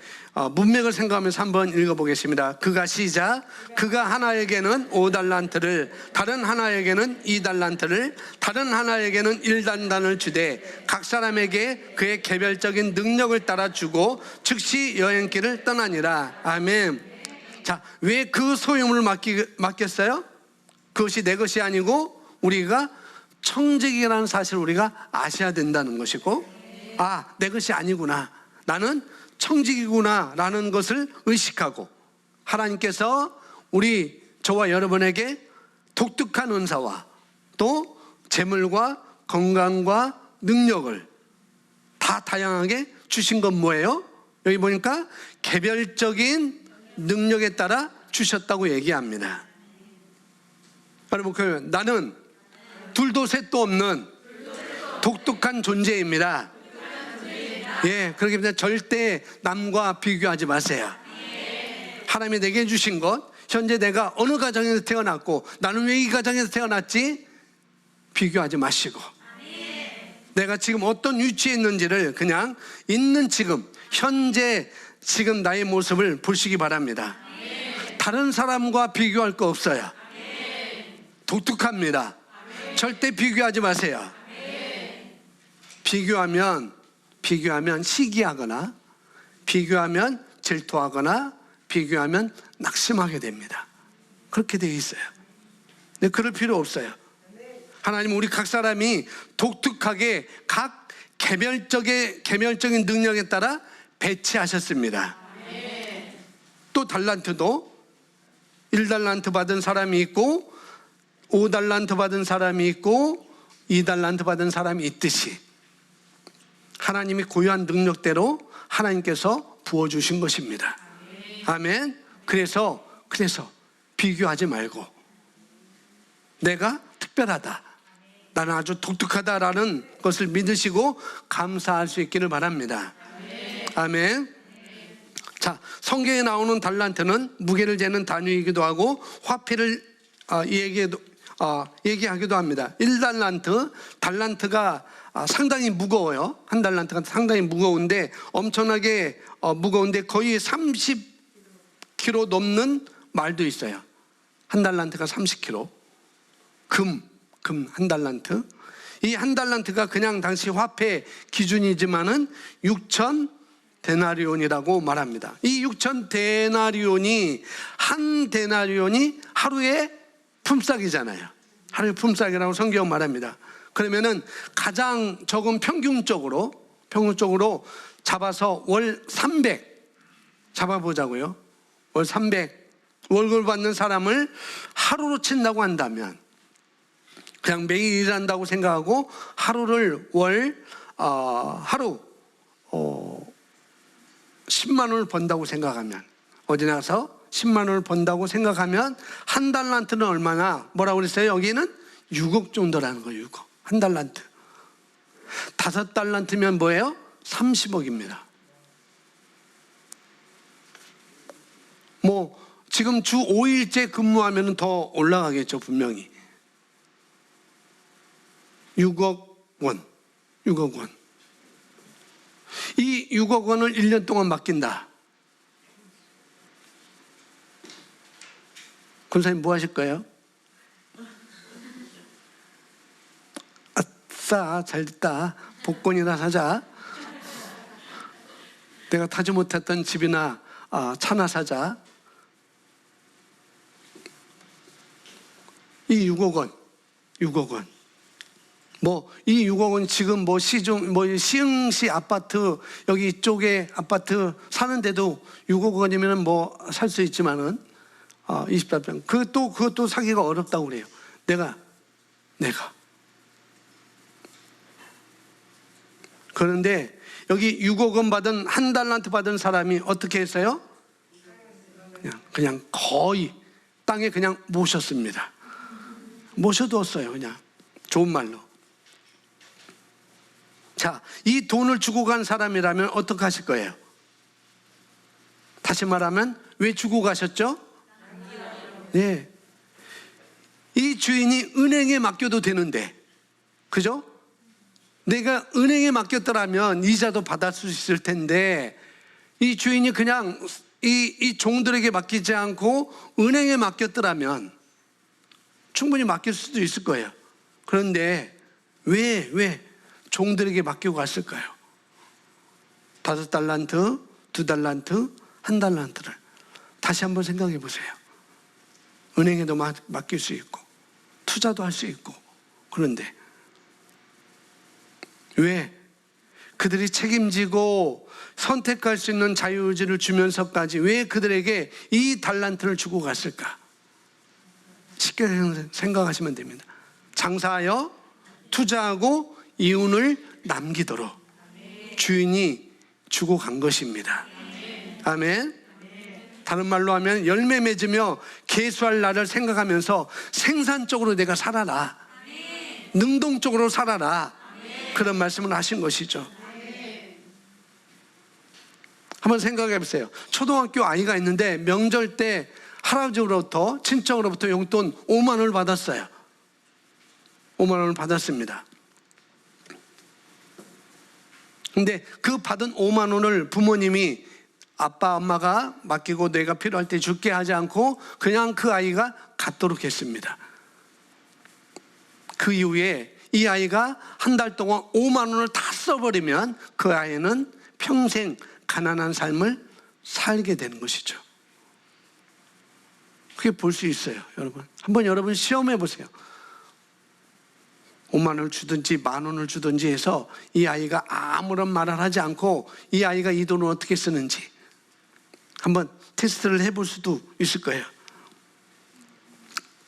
문맥을 생각하면서 한번 읽어보겠습니다. 그가 시작. 그가 하나에게는 5달란트를, 다른 하나에게는 2달란트를, 다른 하나에게는 1달란트를 주되 각 사람에게 그의 개별적인 능력을 따라 주고 즉시 여행길을 떠나니라. 아멘. 자, 왜 그 소유물을 맡겼어요? 그것이 내 것이 아니고 우리가 청직이라는 사실을 우리가 아셔야 된다는 것이고, 내 것이 아니구나, 나는 청직이구나 라는 것을 의식하고 하나님께서 저와 여러분에게 독특한 은사와 또 재물과 건강과 능력을 다 다양하게 주신 건 뭐예요? 여기 보니까 개별적인 능력에 따라 주셨다고 얘기합니다. 여러분, 나는 둘도 셋도 없는 독특한 존재입니다. 예, 그렇기 때문에 절대 남과 비교하지 마세요. 하나님이 내게 주신 것, 현재 내가 어느 가정에서 태어났고 나는 왜 이 가정에서 태어났지? 비교하지 마시고 내가 지금 어떤 위치에 있는지를 그냥 있는 지금 현재 지금 나의 모습을 보시기 바랍니다. 다른 사람과 비교할 거 없어요. 독특합니다. 절대 비교하지 마세요. 비교하면 시기하거나, 비교하면 질투하거나, 비교하면 낙심하게 됩니다. 그렇게 되어 있어요. 근데 그럴 필요 없어요. 하나님은 우리 각 사람이 독특하게 각 개별적인 능력에 따라 배치하셨습니다. 또 달란트도 1달란트 받은 사람이 있고 5달란트 받은 사람이 있고 2달란트 받은 사람이 있듯이 하나님이 고유한 능력대로 하나님께서 부어주신 것입니다. 아멘. 그래서 비교하지 말고 내가 특별하다, 나는 아주 독특하다라는 것을 믿으시고 감사할 수 있기를 바랍니다. 아멘. 자, 성경에 나오는 달란트는 무게를 재는 단위이기도 하고 화폐를 얘기하기도 합니다. 1달란트, 달란트가 상당히 무거워요. 한 달란트가 상당히 무거운데 엄청나게 무거운데 거의 30kg 넘는 말도 있어요. 한 달란트가 30kg. 금 한 달란트. 이 한 달란트가 그냥 당시 화폐 기준이지만은 6천 데나리온이라고 말합니다. 이 6천 데나리온이 한 데나리온이 하루의 품삯이잖아요. 하루의 품삯이라고 성경은 말합니다. 그러면은 가장 적은 평균적으로 잡아서 월 300 잡아보자고요. 월 300 월급 받는 사람을 하루로 친다고 한다면 그냥 매일 일한다고 생각하고 하루를 하루 10만 원을 번다고 생각하면, 어디 나가서 10만 원을 번다고 생각하면 한 달란트는 얼마나, 뭐라고 그랬어요? 여기는 6억 정도라는 거예요. 6억. 한 달란트. 5달란트면 뭐예요? 30억입니다. 뭐 지금 주 5일째 근무하면 더 올라가겠죠, 분명히. 6억 원. 이 6억 원을 1년 동안 맡긴다. 권사님 뭐 하실 거예요? 아싸, 잘됐다. 복권이나 사자. 내가 타지 못했던 집이나 차나 사자. 이 6억 원. 이 6억 원 지금 시흥시 아파트, 여기 이쪽에 아파트 사는데도 6억 원이면 살 수 있지만은, 24평. 그것도 사기가 어렵다고 그래요. 내가. 그런데 여기 6억 원 받은, 한 달란트 받은 사람이 어떻게 했어요? 그냥 거의 땅에 그냥 모셨습니다. 모셔두었어요. 그냥 좋은 말로. 자, 이 돈을 주고 간 사람이라면 어떻게 하실 거예요? 다시 말하면 왜 주고 가셨죠? 네. 이 주인이 은행에 맡겨도 되는데, 그죠? 내가 은행에 맡겼더라면 이자도 받을 수 있을 텐데, 이 주인이 그냥 이 종들에게 맡기지 않고 은행에 맡겼더라면 충분히 맡길 수도 있을 거예요. 그런데 왜 종들에게 맡기고 갔을까요? 5달란트, 2달란트, 1달란트를 다시 한번 생각해 보세요. 은행에도 맡길 수 있고 투자도 할 수 있고, 그런데 왜 그들이 책임지고 선택할 수 있는 자유의지를 주면서까지 왜 그들에게 이 달란트를 주고 갔을까? 쉽게 생각하시면 됩니다. 장사하여 투자하고 이윤을 남기도록 주인이 주고 간 것입니다. 아멘. 다른 말로 하면 열매 맺으며 계수할 날을 생각하면서 생산적으로 내가 살아라, 능동적으로 살아라, 그런 말씀을 하신 것이죠. 한번 생각해 보세요. 초등학교 아이가 있는데 명절 때 할아버지로부터, 친척으로부터 용돈 5만 원을 받았어요. 5만 원을 받았습니다. 근데 그 받은 5만 원을 부모님이 아빠 엄마가 맡기고 내가 필요할 때 줄게 하지 않고 그냥 그 아이가 갖도록 했습니다. 그 이후에 이 아이가 한 달 동안 5만 원을 다 써버리면 그 아이는 평생 가난한 삶을 살게 되는 것이죠. 그게 볼 수 있어요. 여러분, 한번 여러분 시험해 보세요. 5만 원을 주든지 10,000원을 주든지 해서 이 아이가 아무런 말을 하지 않고 이 아이가 이 돈을 어떻게 쓰는지 한번 테스트를 해볼 수도 있을 거예요.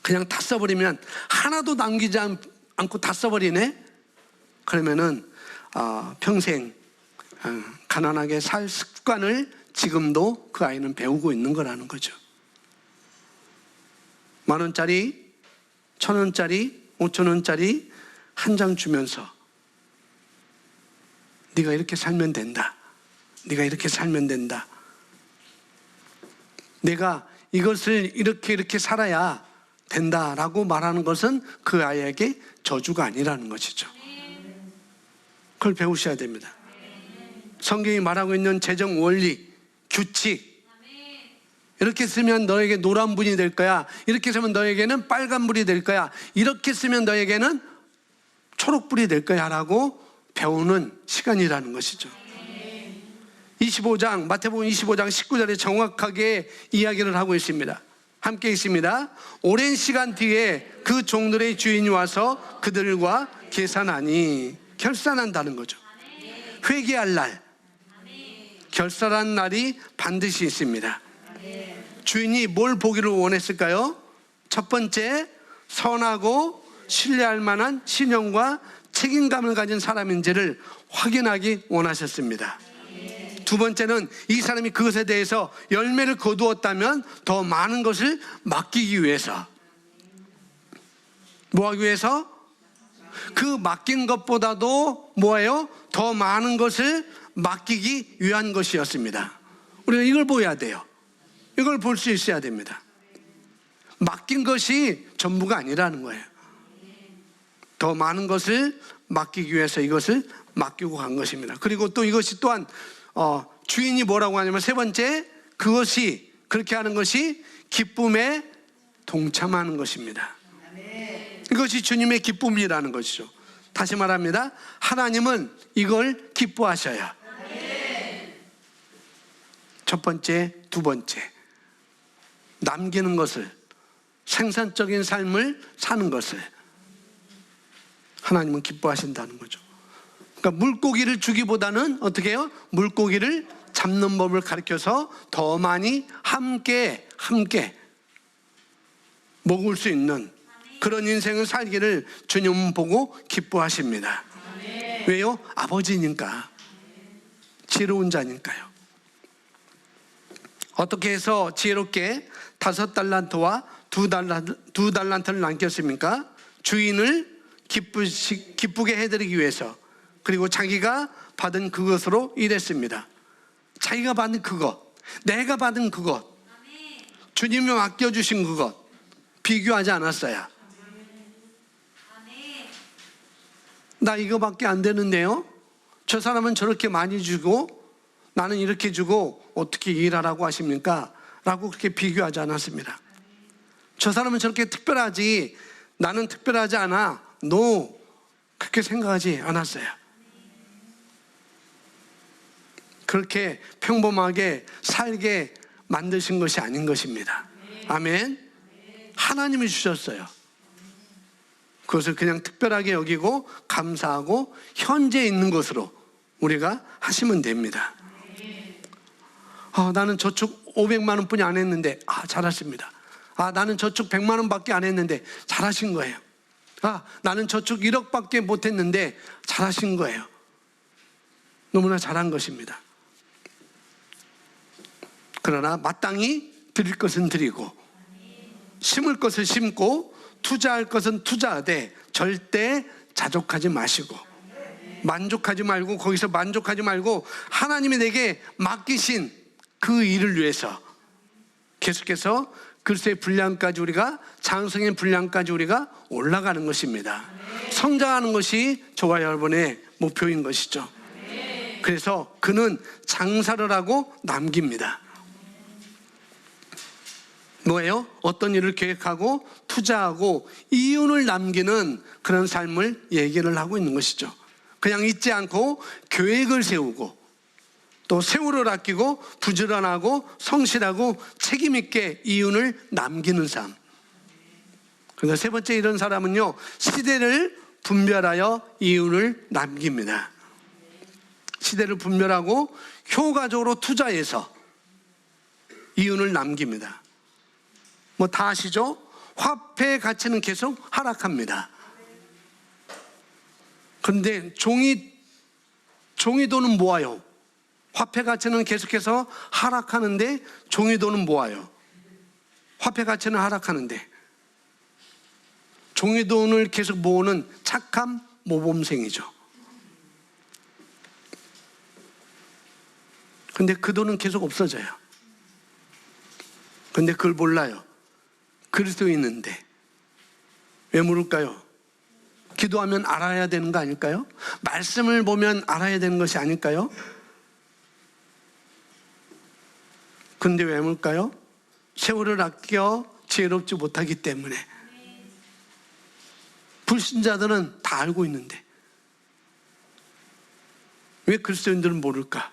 그냥 다 써버리면, 하나도 남기지 않고 다 써버리네? 그러면은 평생 가난하게 살 습관을 지금도 그 아이는 배우고 있는 거라는 거죠. 10,000원짜리, 1,000원짜리, 5,000원짜리 한 장 주면서 네가 이렇게 살면 된다. 네가 이렇게 살면 된다. 내가 이것을 이렇게 살아야 된다라고 말하는 것은 그 아이에게 저주가 아니라는 것이죠. 그걸 배우셔야 됩니다. 성경이 말하고 있는 재정 원리, 규칙, 이렇게 쓰면 너에게 노란불이 될 거야, 이렇게 쓰면 너에게는 빨간불이 될 거야, 이렇게 쓰면 너에게는 초록불이 될 거야 라고 배우는 시간이라는 것이죠. 25장, 마태복음 25장 19절에 정확하게 이야기를 하고 있습니다. 함께 있습니다. 오랜 시간 뒤에 그 종들의 주인이 와서 그들과 계산하니, 결산한다는 거죠. 회개할 날, 결산한 날이 반드시 있습니다. 주인이 뭘 보기를 원했을까요? 첫 번째, 선하고 신뢰할 만한 신용과 책임감을 가진 사람인지를 확인하기 원하셨습니다. 두 번째는 이 사람이 그것에 대해서 열매를 거두었다면 더 많은 것을 맡기기 위해서, 뭐 하기 위해서? 그 맡긴 것보다도 뭐예요? 더 많은 것을 맡기기 위한 것이었습니다. 우리가 이걸 보여야 돼요. 이걸 볼 수 있어야 됩니다. 맡긴 것이 전부가 아니라는 거예요. 더 많은 것을 맡기기 위해서 이것을 맡기고 간 것입니다. 그리고 또 이것이 또한 주인이 뭐라고 하냐면, 세 번째, 그것이, 그렇게 하는 것이 기쁨에 동참하는 것입니다. 이것이 주님의 기쁨이라는 것이죠. 다시 말합니다. 하나님은 이걸 기뻐하셔야. 첫 번째, 두 번째, 남기는 것을, 생산적인 삶을 사는 것을 하나님은 기뻐하신다는 거죠. 그러니까 물고기를 주기보다는 어떻게 해요? 물고기를 잡는 법을 가르쳐서 더 많이 함께 먹을 수 있는 그런 인생을 살기를 주님은 보고 기뻐하십니다. 왜요? 아버지니까, 지혜로운 자니까요. 어떻게 해서 지혜롭게 5달란트와 2달란트를 남겼습니까? 주인을 기쁘게 해드리기 위해서, 그리고 자기가 받은 그것으로 일했습니다. 자기가 받은 그것, 내가 받은 그것, 주님이 맡겨주신 그것, 비교하지 않았어요. 나 이거밖에 안 되는데요? 저 사람은 저렇게 많이 주고 나는 이렇게 주고 어떻게 일하라고 하십니까? 라고 그렇게 비교하지 않았습니다. 저 사람은 저렇게 특별하지 나는 특별하지 않아, no, 그렇게 생각하지 않았어요. 그렇게 평범하게 살게 만드신 것이 아닌 것입니다. 아멘. 하나님이 주셨어요. 그것을 그냥 특별하게 여기고 감사하고 현재 있는 것으로 우리가 하시면 됩니다. 나는 저축 500만 원뿐이 안 했는데 잘하십니다. 나는 저축 100만 원밖에 안 했는데 잘하신 거예요. 나는 저축 1억밖에 못 했는데 잘하신 거예요. 너무나 잘한 것입니다. 그러나 마땅히 드릴 것은 드리고, 심을 것을 심고, 투자할 것은 투자하되 절대 자족하지 마시고, 만족하지 말고, 거기서 만족하지 말고 하나님이 내게 맡기신 그 일을 위해서 계속해서 글쎄 분량까지, 우리가 장성의 분량까지 우리가 올라가는 것입니다. 성장하는 것이 저와 여러분의 목표인 것이죠. 그래서 그는 장사를 하고 남깁니다. 뭐예요? 어떤 일을 계획하고 투자하고 이윤을 남기는 그런 삶을 얘기를 하고 있는 것이죠. 그냥 잊지 않고 계획을 세우고 또 세월을 아끼고 부지런하고 성실하고 책임있게 이윤을 남기는 삶. 그래서 세 번째 이런 사람은요, 시대를 분별하여 이윤을 남깁니다. 시대를 분별하고 효과적으로 투자해서 이윤을 남깁니다. 뭐 다 아시죠? 화폐 가치는 계속 하락합니다. 그런데 종이돈은 모아요. 화폐 가치는 계속해서 하락하는데 종이돈은 모아요. 화폐 가치는 하락하는데 종이돈을 계속 모으는 착한 모범생이죠. 근데 그 돈은 계속 없어져요. 근데 그걸 몰라요. 그리스도인인데. 왜 모를까요? 기도하면 알아야 되는 거 아닐까요? 말씀을 보면 알아야 되는 것이 아닐까요? 근데 왜 모를까요? 세월을 아껴 지혜롭지 못하기 때문에. 불신자들은 다 알고 있는데 왜 그리스도인들은 모를까?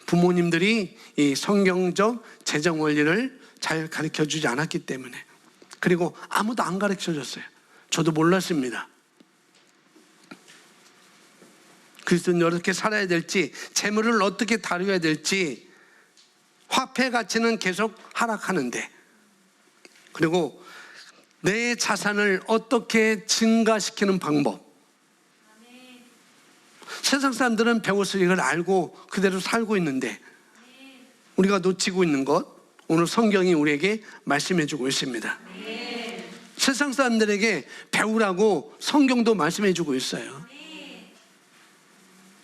부모님들이 이 성경적 재정 원리를 잘 가르쳐주지 않았기 때문에. 그리고 아무도 안 가르쳐줬어요. 저도 몰랐습니다. 그리스도인은 어떻게 살아야 될지, 재물을 어떻게 다뤄야 될지. 화폐 가치는 계속 하락하는데, 그리고 내 자산을 어떻게 증가시키는 방법. 세상 사람들은 배워서 이걸 알고 그대로 살고 있는데 우리가 놓치고 있는 것, 오늘 성경이 우리에게 말씀해 주고 있습니다. 세상 사람들에게 배우라고 성경도 말씀해 주고 있어요.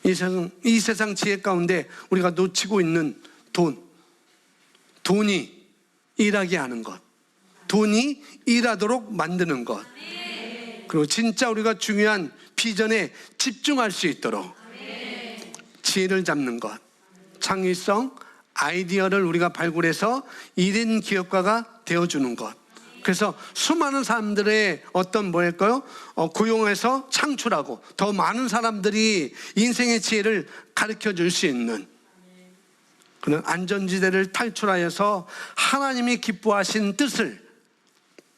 이 세상 지혜 가운데 우리가 놓치고 있는 돈이 일하게 하는 것, 돈이 일하도록 만드는 것, 그리고 진짜 우리가 중요한 비전에 집중할 수 있도록 지혜를 잡는 것, 창의성, 아이디어를 우리가 발굴해서 1인 기업가가 되어주는 것. 그래서 수많은 사람들의 고용해서 창출하고 더 많은 사람들이 인생의 지혜를 가르쳐 줄 수 있는 그런 안전지대를 탈출하여서 하나님이 기뻐하신 뜻을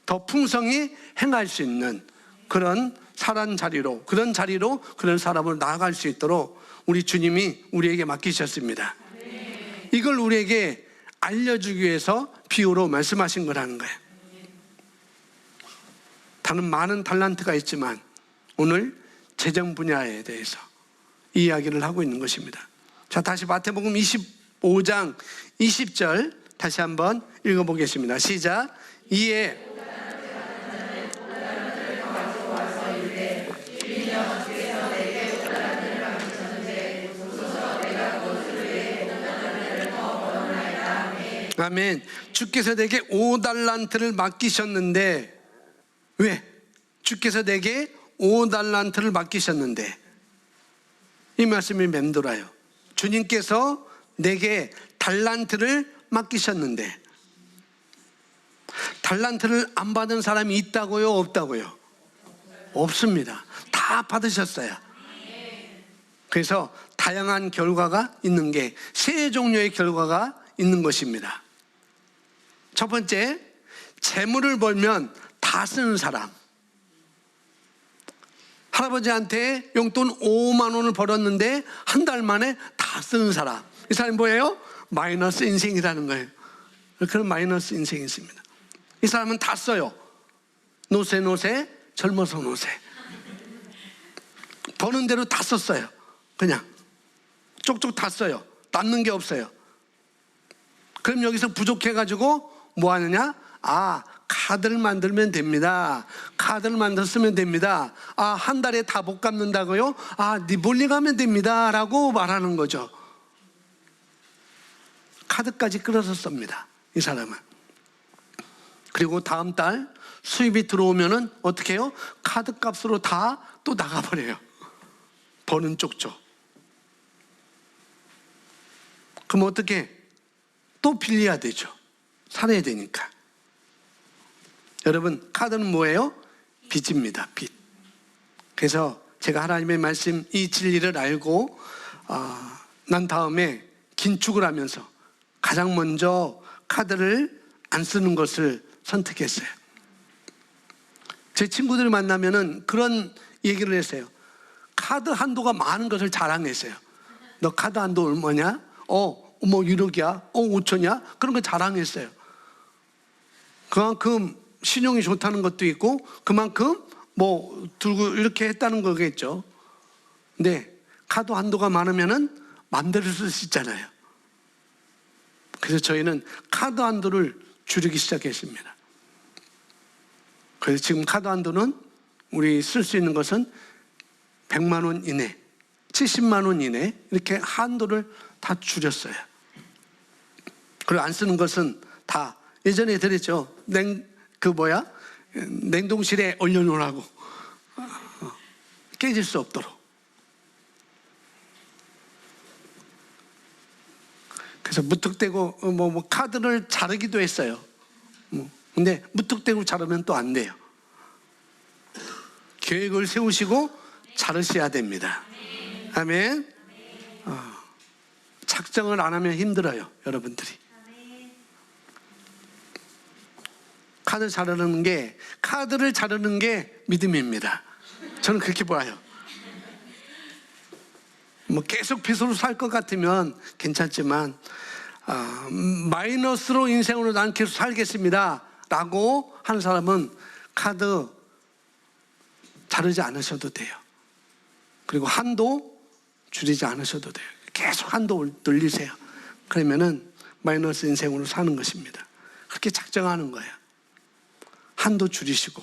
더 풍성히 행할 수 있는 그런 자리로 그런 사람으로 나아갈 수 있도록 우리 주님이 우리에게 맡기셨습니다. 이걸 우리에게 알려주기 위해서 비유로 말씀하신 거라는 거예요. 다른 많은 달란트가 있지만 오늘 재정 분야에 대해서 이야기를 하고 있는 것입니다. 자, 다시 마태복음 25장 20절 다시 한번 읽어보겠습니다. 시작. 이에 아멘. 주께서 내게 5달란트를 맡기셨는데, 왜? 주께서 내게 5달란트를 맡기셨는데, 이 말씀이 맴돌아요. 주님께서 내게 달란트를 맡기셨는데, 달란트를 안 받은 사람이 있다고요? 없다고요? 없습니다. 다 받으셨어요. 그래서 다양한 결과가 있는 게 세 종류의 결과가 있는 것입니다. 첫 번째, 재물을 벌면 다 쓰는 사람. 할아버지한테 용돈 5만 원을 벌었는데 한 달 만에 다 쓰는 사람. 이 사람이 뭐예요? 마이너스 인생이라는 거예요. 그런 마이너스 인생이 있습니다. 이 사람은 다 써요. 노세, 젊어서 노세. 버는 대로 다 썼어요. 그냥 쪽쪽 다 써요. 남는 게 없어요. 그럼 여기서 부족해가지고 뭐 하느냐? 카드를 만들면 됩니다. 카드를 만들어 쓰면 됩니다. 한 달에 다 못 갚는다고요? 리볼링 하면 됩니다 라고 말하는 거죠. 카드까지 끌어서 씁니다, 이 사람은. 그리고 다음 달 수입이 들어오면은 어떻게 해요? 카드 값으로 다 또 나가버려요. 버는 쪽쪽. 그럼 어떻게? 또 빌려야 되죠. 살아야 되니까. 여러분, 카드는 뭐예요? 빚입니다. 빚. 그래서 제가 하나님의 말씀, 이 진리를 알고 난 다음에 긴축을 하면서 가장 먼저 카드를 안 쓰는 것을 선택했어요. 제 친구들을 만나면은 그런 얘기를 했어요. 카드 한도가 많은 것을 자랑했어요. 너 카드 한도 얼마냐? 뭐 1억이야? 5천이야? 그런 거 자랑했어요. 그만큼 신용이 좋다는 것도 있고, 그만큼 뭐 들고 이렇게 했다는 거겠죠. 근데 카드 한도가 많으면은 마음대로 쓸 수 있잖아요. 그래서 저희는 카드 한도를 줄이기 시작했습니다. 그래서 지금 카드 한도는 우리 쓸 수 있는 것은 100만 원 이내, 70만 원 이내 이렇게 한도를 다 줄였어요. 그리고 안 쓰는 것은 다 예전에 드렸죠. 냉동실에 얼려놓으라고. 깨질 수 없도록. 그래서 무턱대고 카드를 자르기도 했어요. 근데 무턱대고 자르면 또 안 돼요. 계획을 세우시고 자르셔야 됩니다. 아멘. 작정을 안 하면 힘들어요, 여러분들이. 카드를 자르는 게 믿음입니다. 저는 그렇게 봐요. 계속 빚으로 살 것 같으면 괜찮지만 마이너스로 인생으로 난 계속 살겠습니다 라고 하는 사람은 카드 자르지 않으셔도 돼요. 그리고 한도 줄이지 않으셔도 돼요. 계속 한도 늘리세요. 그러면은 마이너스 인생으로 사는 것입니다. 그렇게 작정하는 거예요. 한도 줄이시고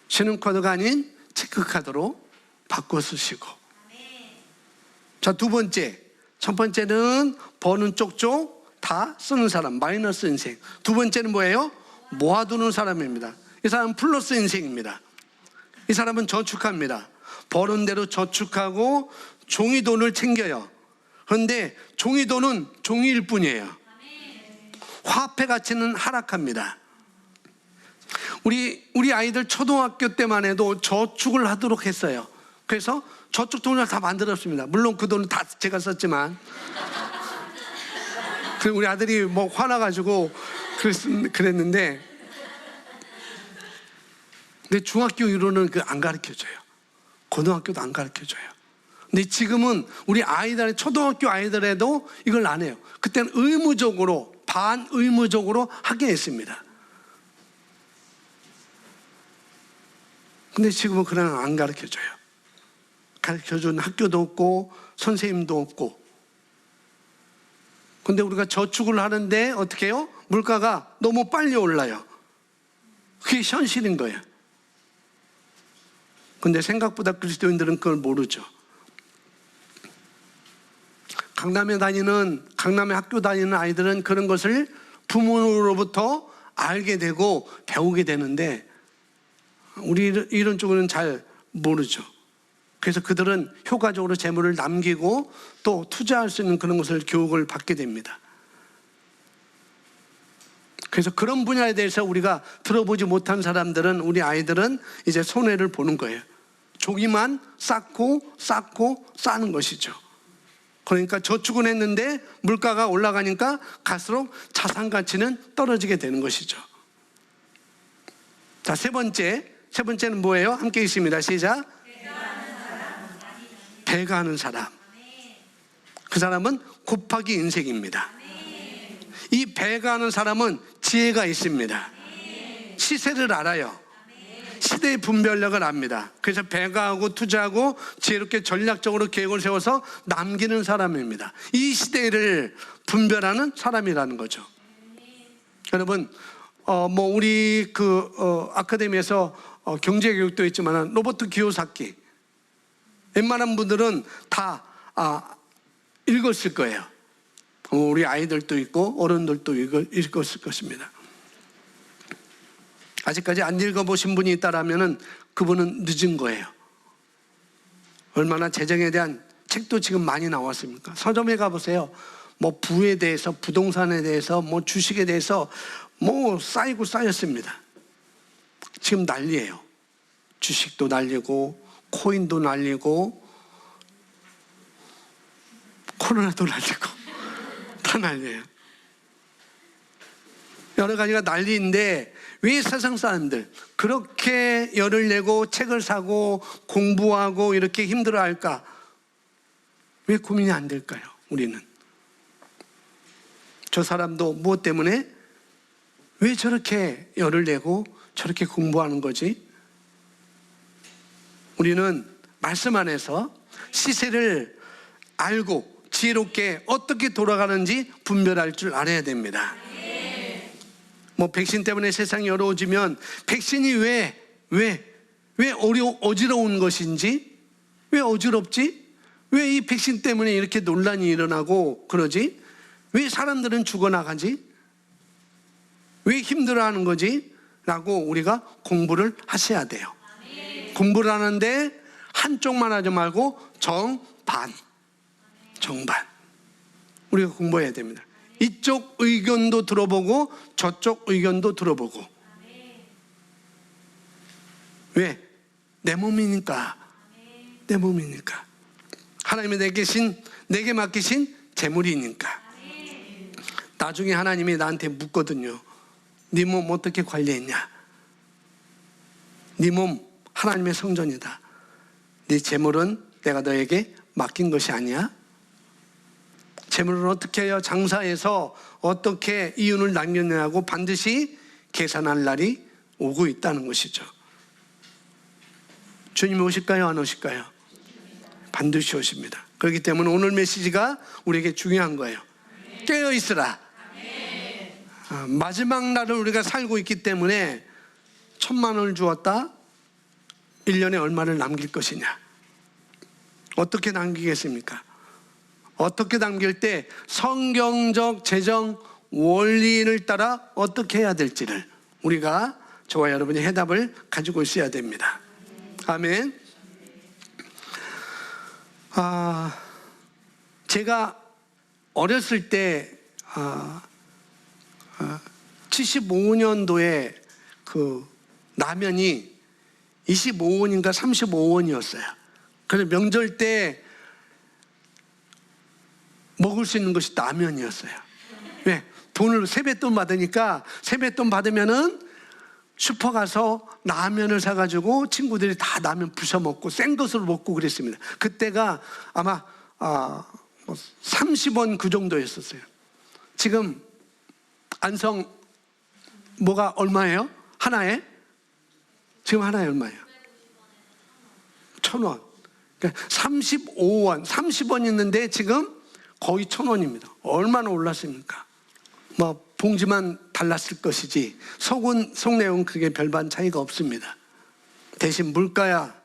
신용카드가 아닌 체크카드로 바꿔 쓰시고. 자, 두 번째. 첫 번째는 버는 쪽쪽 다 쓰는 사람, 마이너스 인생. 두 번째는 뭐예요? 모아두는 사람입니다. 이 사람은 플러스 인생입니다. 이 사람은 저축합니다. 버는 대로 저축하고 종이돈을 챙겨요. 그런데 종이돈은 종이일 뿐이에요. 화폐 가치는 하락합니다. 우리 아이들 초등학교 때만 해도 저축을 하도록 했어요. 그래서 저축 돈을 다 만들었습니다. 물론 그 돈은 다 제가 썼지만. 우리 아들이 화나가지고 그랬는데, 근데 중학교 이후로는 안 가르쳐줘요. 고등학교도 안 가르쳐줘요. 근데 지금은 우리 아이들, 초등학교 아이들에도 이걸 안 해요. 그때는 의무적으로, 반의무적으로 하게 했습니다. 근데 지금은 그냥 안 가르쳐줘요. 가르쳐준 학교도 없고 선생님도 없고. 근데 우리가 저축을 하는데 어떻게 해요? 물가가 너무 빨리 올라요. 그게 현실인 거예요. 근데 생각보다 그리스도인들은 그걸 모르죠. 강남에 학교 다니는 아이들은 그런 것을 부모로부터 알게 되고 배우게 되는데, 우리 이런 쪽은 잘 모르죠. 그래서 그들은 효과적으로 재물을 남기고 또 투자할 수 있는 그런 것을 교육을 받게 됩니다. 그래서 그런 분야에 대해서 우리가 들어보지 못한 사람들은, 우리 아이들은 이제 손해를 보는 거예요. 종이만 쌓고 쌓는 것이죠. 그러니까 저축은 했는데 물가가 올라가니까 갈수록 자산 가치는 떨어지게 되는 것이죠. 자, 세 번째는 뭐예요? 함께 있습니다. 시작. 배가하는 사람. 그 사람은 곱하기 인생입니다. 이 배가하는 사람은 지혜가 있습니다. 시세를 알아요. 시대의 분별력을 압니다. 그래서 배가하고 투자하고 지혜롭게 전략적으로 계획을 세워서 남기는 사람입니다. 이 시대를 분별하는 사람이라는 거죠. 여러분, 우리 아카데미에서 경제교육도 있지만 로버트 키요사키, 웬만한 분들은 다 읽었을 거예요. 우리 아이들도 있고 어른들도 읽었을 것입니다. 아직까지 안 읽어보신 분이 있다라면 그분은 늦은 거예요. 얼마나 재정에 대한 책도 지금 많이 나왔습니까? 서점에 가보세요. 뭐 부에 대해서, 부동산에 대해서, 뭐 주식에 대해서 뭐 쌓이고 쌓였습니다. 지금 난리예요. 주식도 날리고 코인도 날리고 코로나도 날리고 다 난리예요. 여러 가지가 난리인데 왜 세상 사람들 그렇게 열을 내고 책을 사고 공부하고 이렇게 힘들어할까? 왜 고민이 안 될까요? 우리는 저 사람도 무엇 때문에 왜 저렇게 열을 내고 저렇게 공부하는 거지? 우리는 말씀 안에서 시세를 알고 지혜롭게 어떻게 돌아가는지 분별할 줄 알아야 됩니다. 뭐 백신 때문에 세상이 어려워지면 백신이 왜 어지러운 것인지, 왜 어지럽지? 왜 이 백신 때문에 이렇게 논란이 일어나고 그러지? 왜 사람들은 죽어나가지? 왜 힘들어하는 거지? 라고 우리가 공부를 하셔야 돼요. 공부를 하는데 한쪽만 하지 말고 정반 우리가 공부해야 됩니다. 이쪽 의견도 들어보고 저쪽 의견도 들어보고. 왜? 내 몸이니까. 내 몸이니까. 하나님이 내게 맡기신 재물이니까. 나중에 하나님이 나한테 묻거든요. 네 몸 어떻게 관리했냐? 네 몸 하나님의 성전이다. 네 재물은 내가 너에게 맡긴 것이 아니야? 재물은 어떻게 해요? 장사해서 어떻게 이윤을 남겼냐고 반드시 계산할 날이 오고 있다는 것이죠. 주님이 오실까요? 안 오실까요? 반드시 오십니다. 그렇기 때문에 오늘 메시지가 우리에게 중요한 거예요. 깨어 있으라. 마지막 날을 우리가 살고 있기 때문에 1,000만 원을 주었다 1년에 얼마를 남길 것이냐? 어떻게 남기겠습니까? 어떻게 남길 때 성경적 재정 원리를 따라 어떻게 해야 될지를 우리가 저와 여러분이 해답을 가지고 있어야 됩니다. 아멘. 제가 어렸을 때 75년도에 그 라면이 25원인가 35원이었어요. 그래서 명절 때 먹을 수 있는 것이 라면이었어요. 왜? 돈을 세뱃돈 받으니까 세뱃돈 받으면은 슈퍼 가서 라면을 사가지고 친구들이 다 라면 부셔 먹고 생 것으로 먹고 그랬습니다. 그때가 아마 30원 그 정도였었어요. 지금 안성 뭐가 얼마예요? 하나에? 지금 하나에 얼마예요? 1,000원. 그러니까 35원, 30원 있는데 지금 거의 1,000원입니다. 얼마나 올랐습니까? 뭐 봉지만 달랐을 것이지 속내용은 그게 별반 차이가 없습니다. 대신 물가야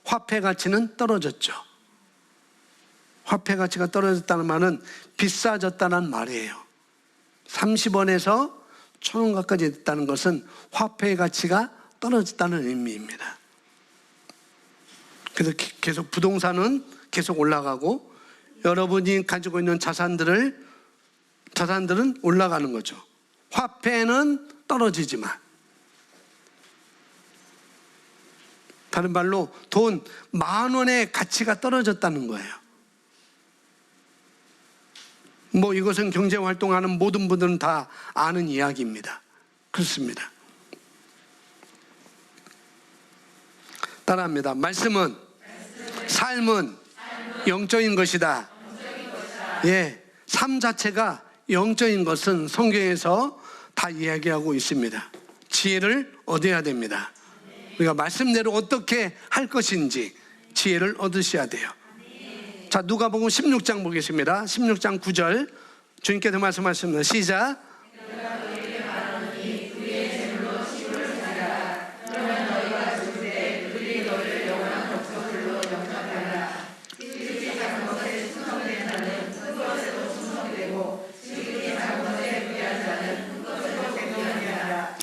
화폐 가치는 떨어졌죠. 화폐 가치가 떨어졌다는 말은 비싸졌다는 말이에요. 30원에서 1,000원 가까이 됐다는 것은 화폐의 가치가 떨어졌다는 의미입니다. 그래서 계속 부동산은 계속 올라가고 여러분이 가지고 있는 자산들은 올라가는 거죠. 화폐는 떨어지지만 다른 말로 돈 10,000원의 가치가 떨어졌다는 거예요. 뭐 이것은 경제활동하는 모든 분들은 다 아는 이야기입니다. 그렇습니다. 따라합니다. 말씀은 삶은 영적인 것이다. 예, 삶 자체가 영적인 것은 성경에서 다 이야기하고 있습니다. 지혜를 얻어야 됩니다. 우리가 말씀대로 어떻게 할 것인지 지혜를 얻으셔야 돼요. 자, 누가복음 16장 보겠습니다. 16장 9절 주님께서 말씀하셨습니다. 시작.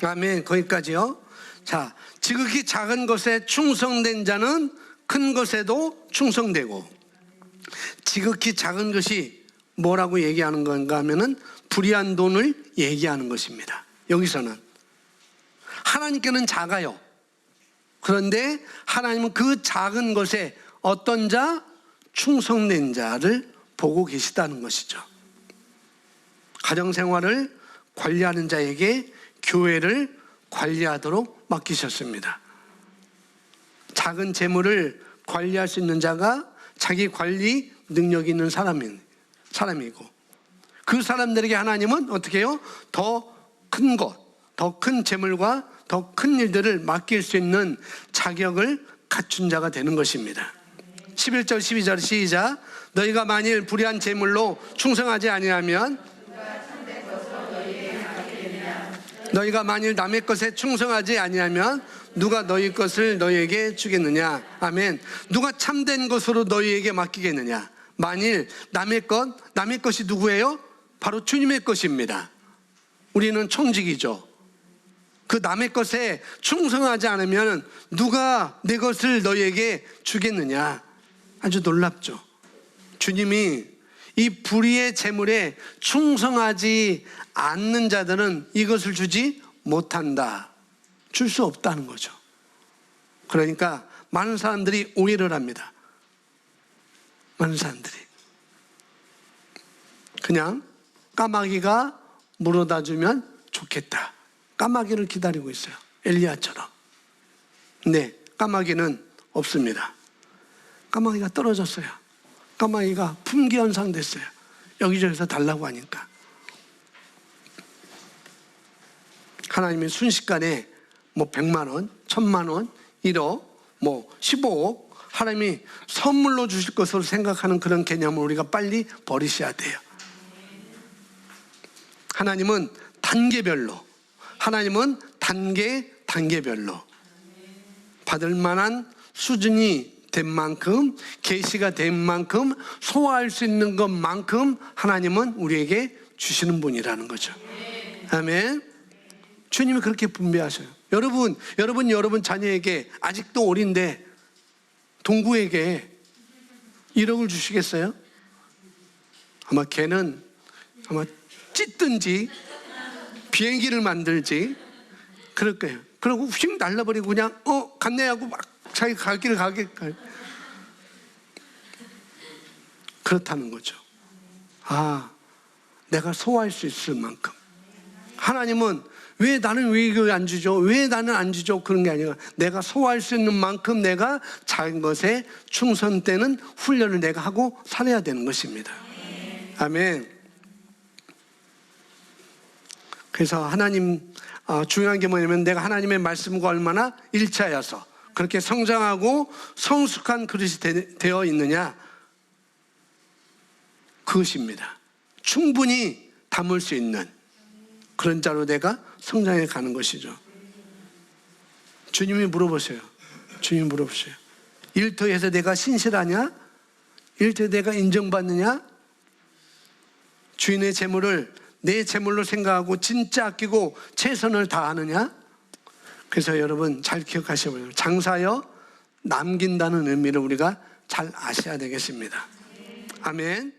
아멘. 거기까지요. 자, 지극히 작은 것에 충성된 자는 큰 것에도 충성되고, 지극히 작은 것이 뭐라고 얘기하는 건가 하면은 불의한 돈을 얘기하는 것입니다. 여기서는 하나님께는 작아요. 그런데 하나님은 그 작은 것에 어떤 자? 충성된 자를 보고 계시다는 것이죠. 가정생활을 관리하는 자에게 교회를 관리하도록 맡기셨습니다. 작은 재물을 관리할 수 있는 자가 자기 관리 능력이 있는 사람이고, 그 사람들에게 하나님은 어떻게 해요? 더 큰 것, 더 큰 재물과 더 큰 일들을 맡길 수 있는 자격을 갖춘 자가 되는 것입니다. 11절 12절 시작. 너희가 만일 불의한 재물로 충성하지 아니하면, 너희가 만일 남의 것에 충성하지 아니하면 누가 너희 것을 너희에게 주겠느냐. 아멘. 누가 참된 것으로 너희에게 맡기겠느냐. 만일 남의 것이 누구예요? 바로 주님의 것입니다. 우리는 청직이죠. 그 남의 것에 충성하지 않으면 누가 내 것을 너희에게 주겠느냐. 아주 놀랍죠. 주님이 이 불의의 재물에 충성하지 않는 자들은 이것을 주지 못한다. 줄 수 없다는 거죠. 그러니까 많은 사람들이 오해를 합니다. 많은 사람들이 그냥 까마귀가 물어다 주면 좋겠다. 까마귀를 기다리고 있어요. 엘리야처럼. 네, 까마귀는 없습니다. 까마귀가 떨어졌어요. 까마귀가 품귀현상 됐어요. 여기저기서 달라고 하니까. 하나님이 순식간에 100만 원, 1000만 원, 1억, 15억 하나님이 선물로 주실 것으로 생각하는 그런 개념을 우리가 빨리 버리셔야 돼요. 하나님은 단계별로, 단계별로 받을 만한 수준이 된 만큼, 계시가 된 만큼, 소화할 수 있는 것만큼 하나님은 우리에게 주시는 분이라는 거죠. 아멘. 주님이 그렇게 분배하셔요. 여러분 자녀에게 아직도 어린데 동구에게 1억을 주시겠어요? 아마 걔는 찢든지 비행기를 만들지 그럴 거예요. 그러고 휙 날라버리고 그냥 갔네 하고 막 자기 갈 길을 가게. 그렇다는 거죠. 내가 소화할 수 있을 만큼. 하나님은 왜 이거 안 주죠? 왜 나는 안 주죠? 그런 게 아니라 내가 소화할 수 있는 만큼 내가 작은 것에 충성되는 훈련을 내가 하고 살아야 되는 것입니다. 아멘. 그래서 하나님 중요한 게 뭐냐면 내가 하나님의 말씀과 얼마나 일치하여서 그렇게 성장하고 성숙한 그릇이 되어 있느냐, 그것입니다. 충분히 담을 수 있는 그런 자로 내가 성장해 가는 것이죠. 주님이 물어보세요. 일터에서 내가 신실하냐? 일터에 내가 인정받느냐? 주인의 재물을 내 재물로 생각하고 진짜 아끼고 최선을 다하느냐? 그래서 여러분 잘 기억하셔야 장사여 남긴다는 의미를 우리가 잘 아셔야 되겠습니다. 아멘.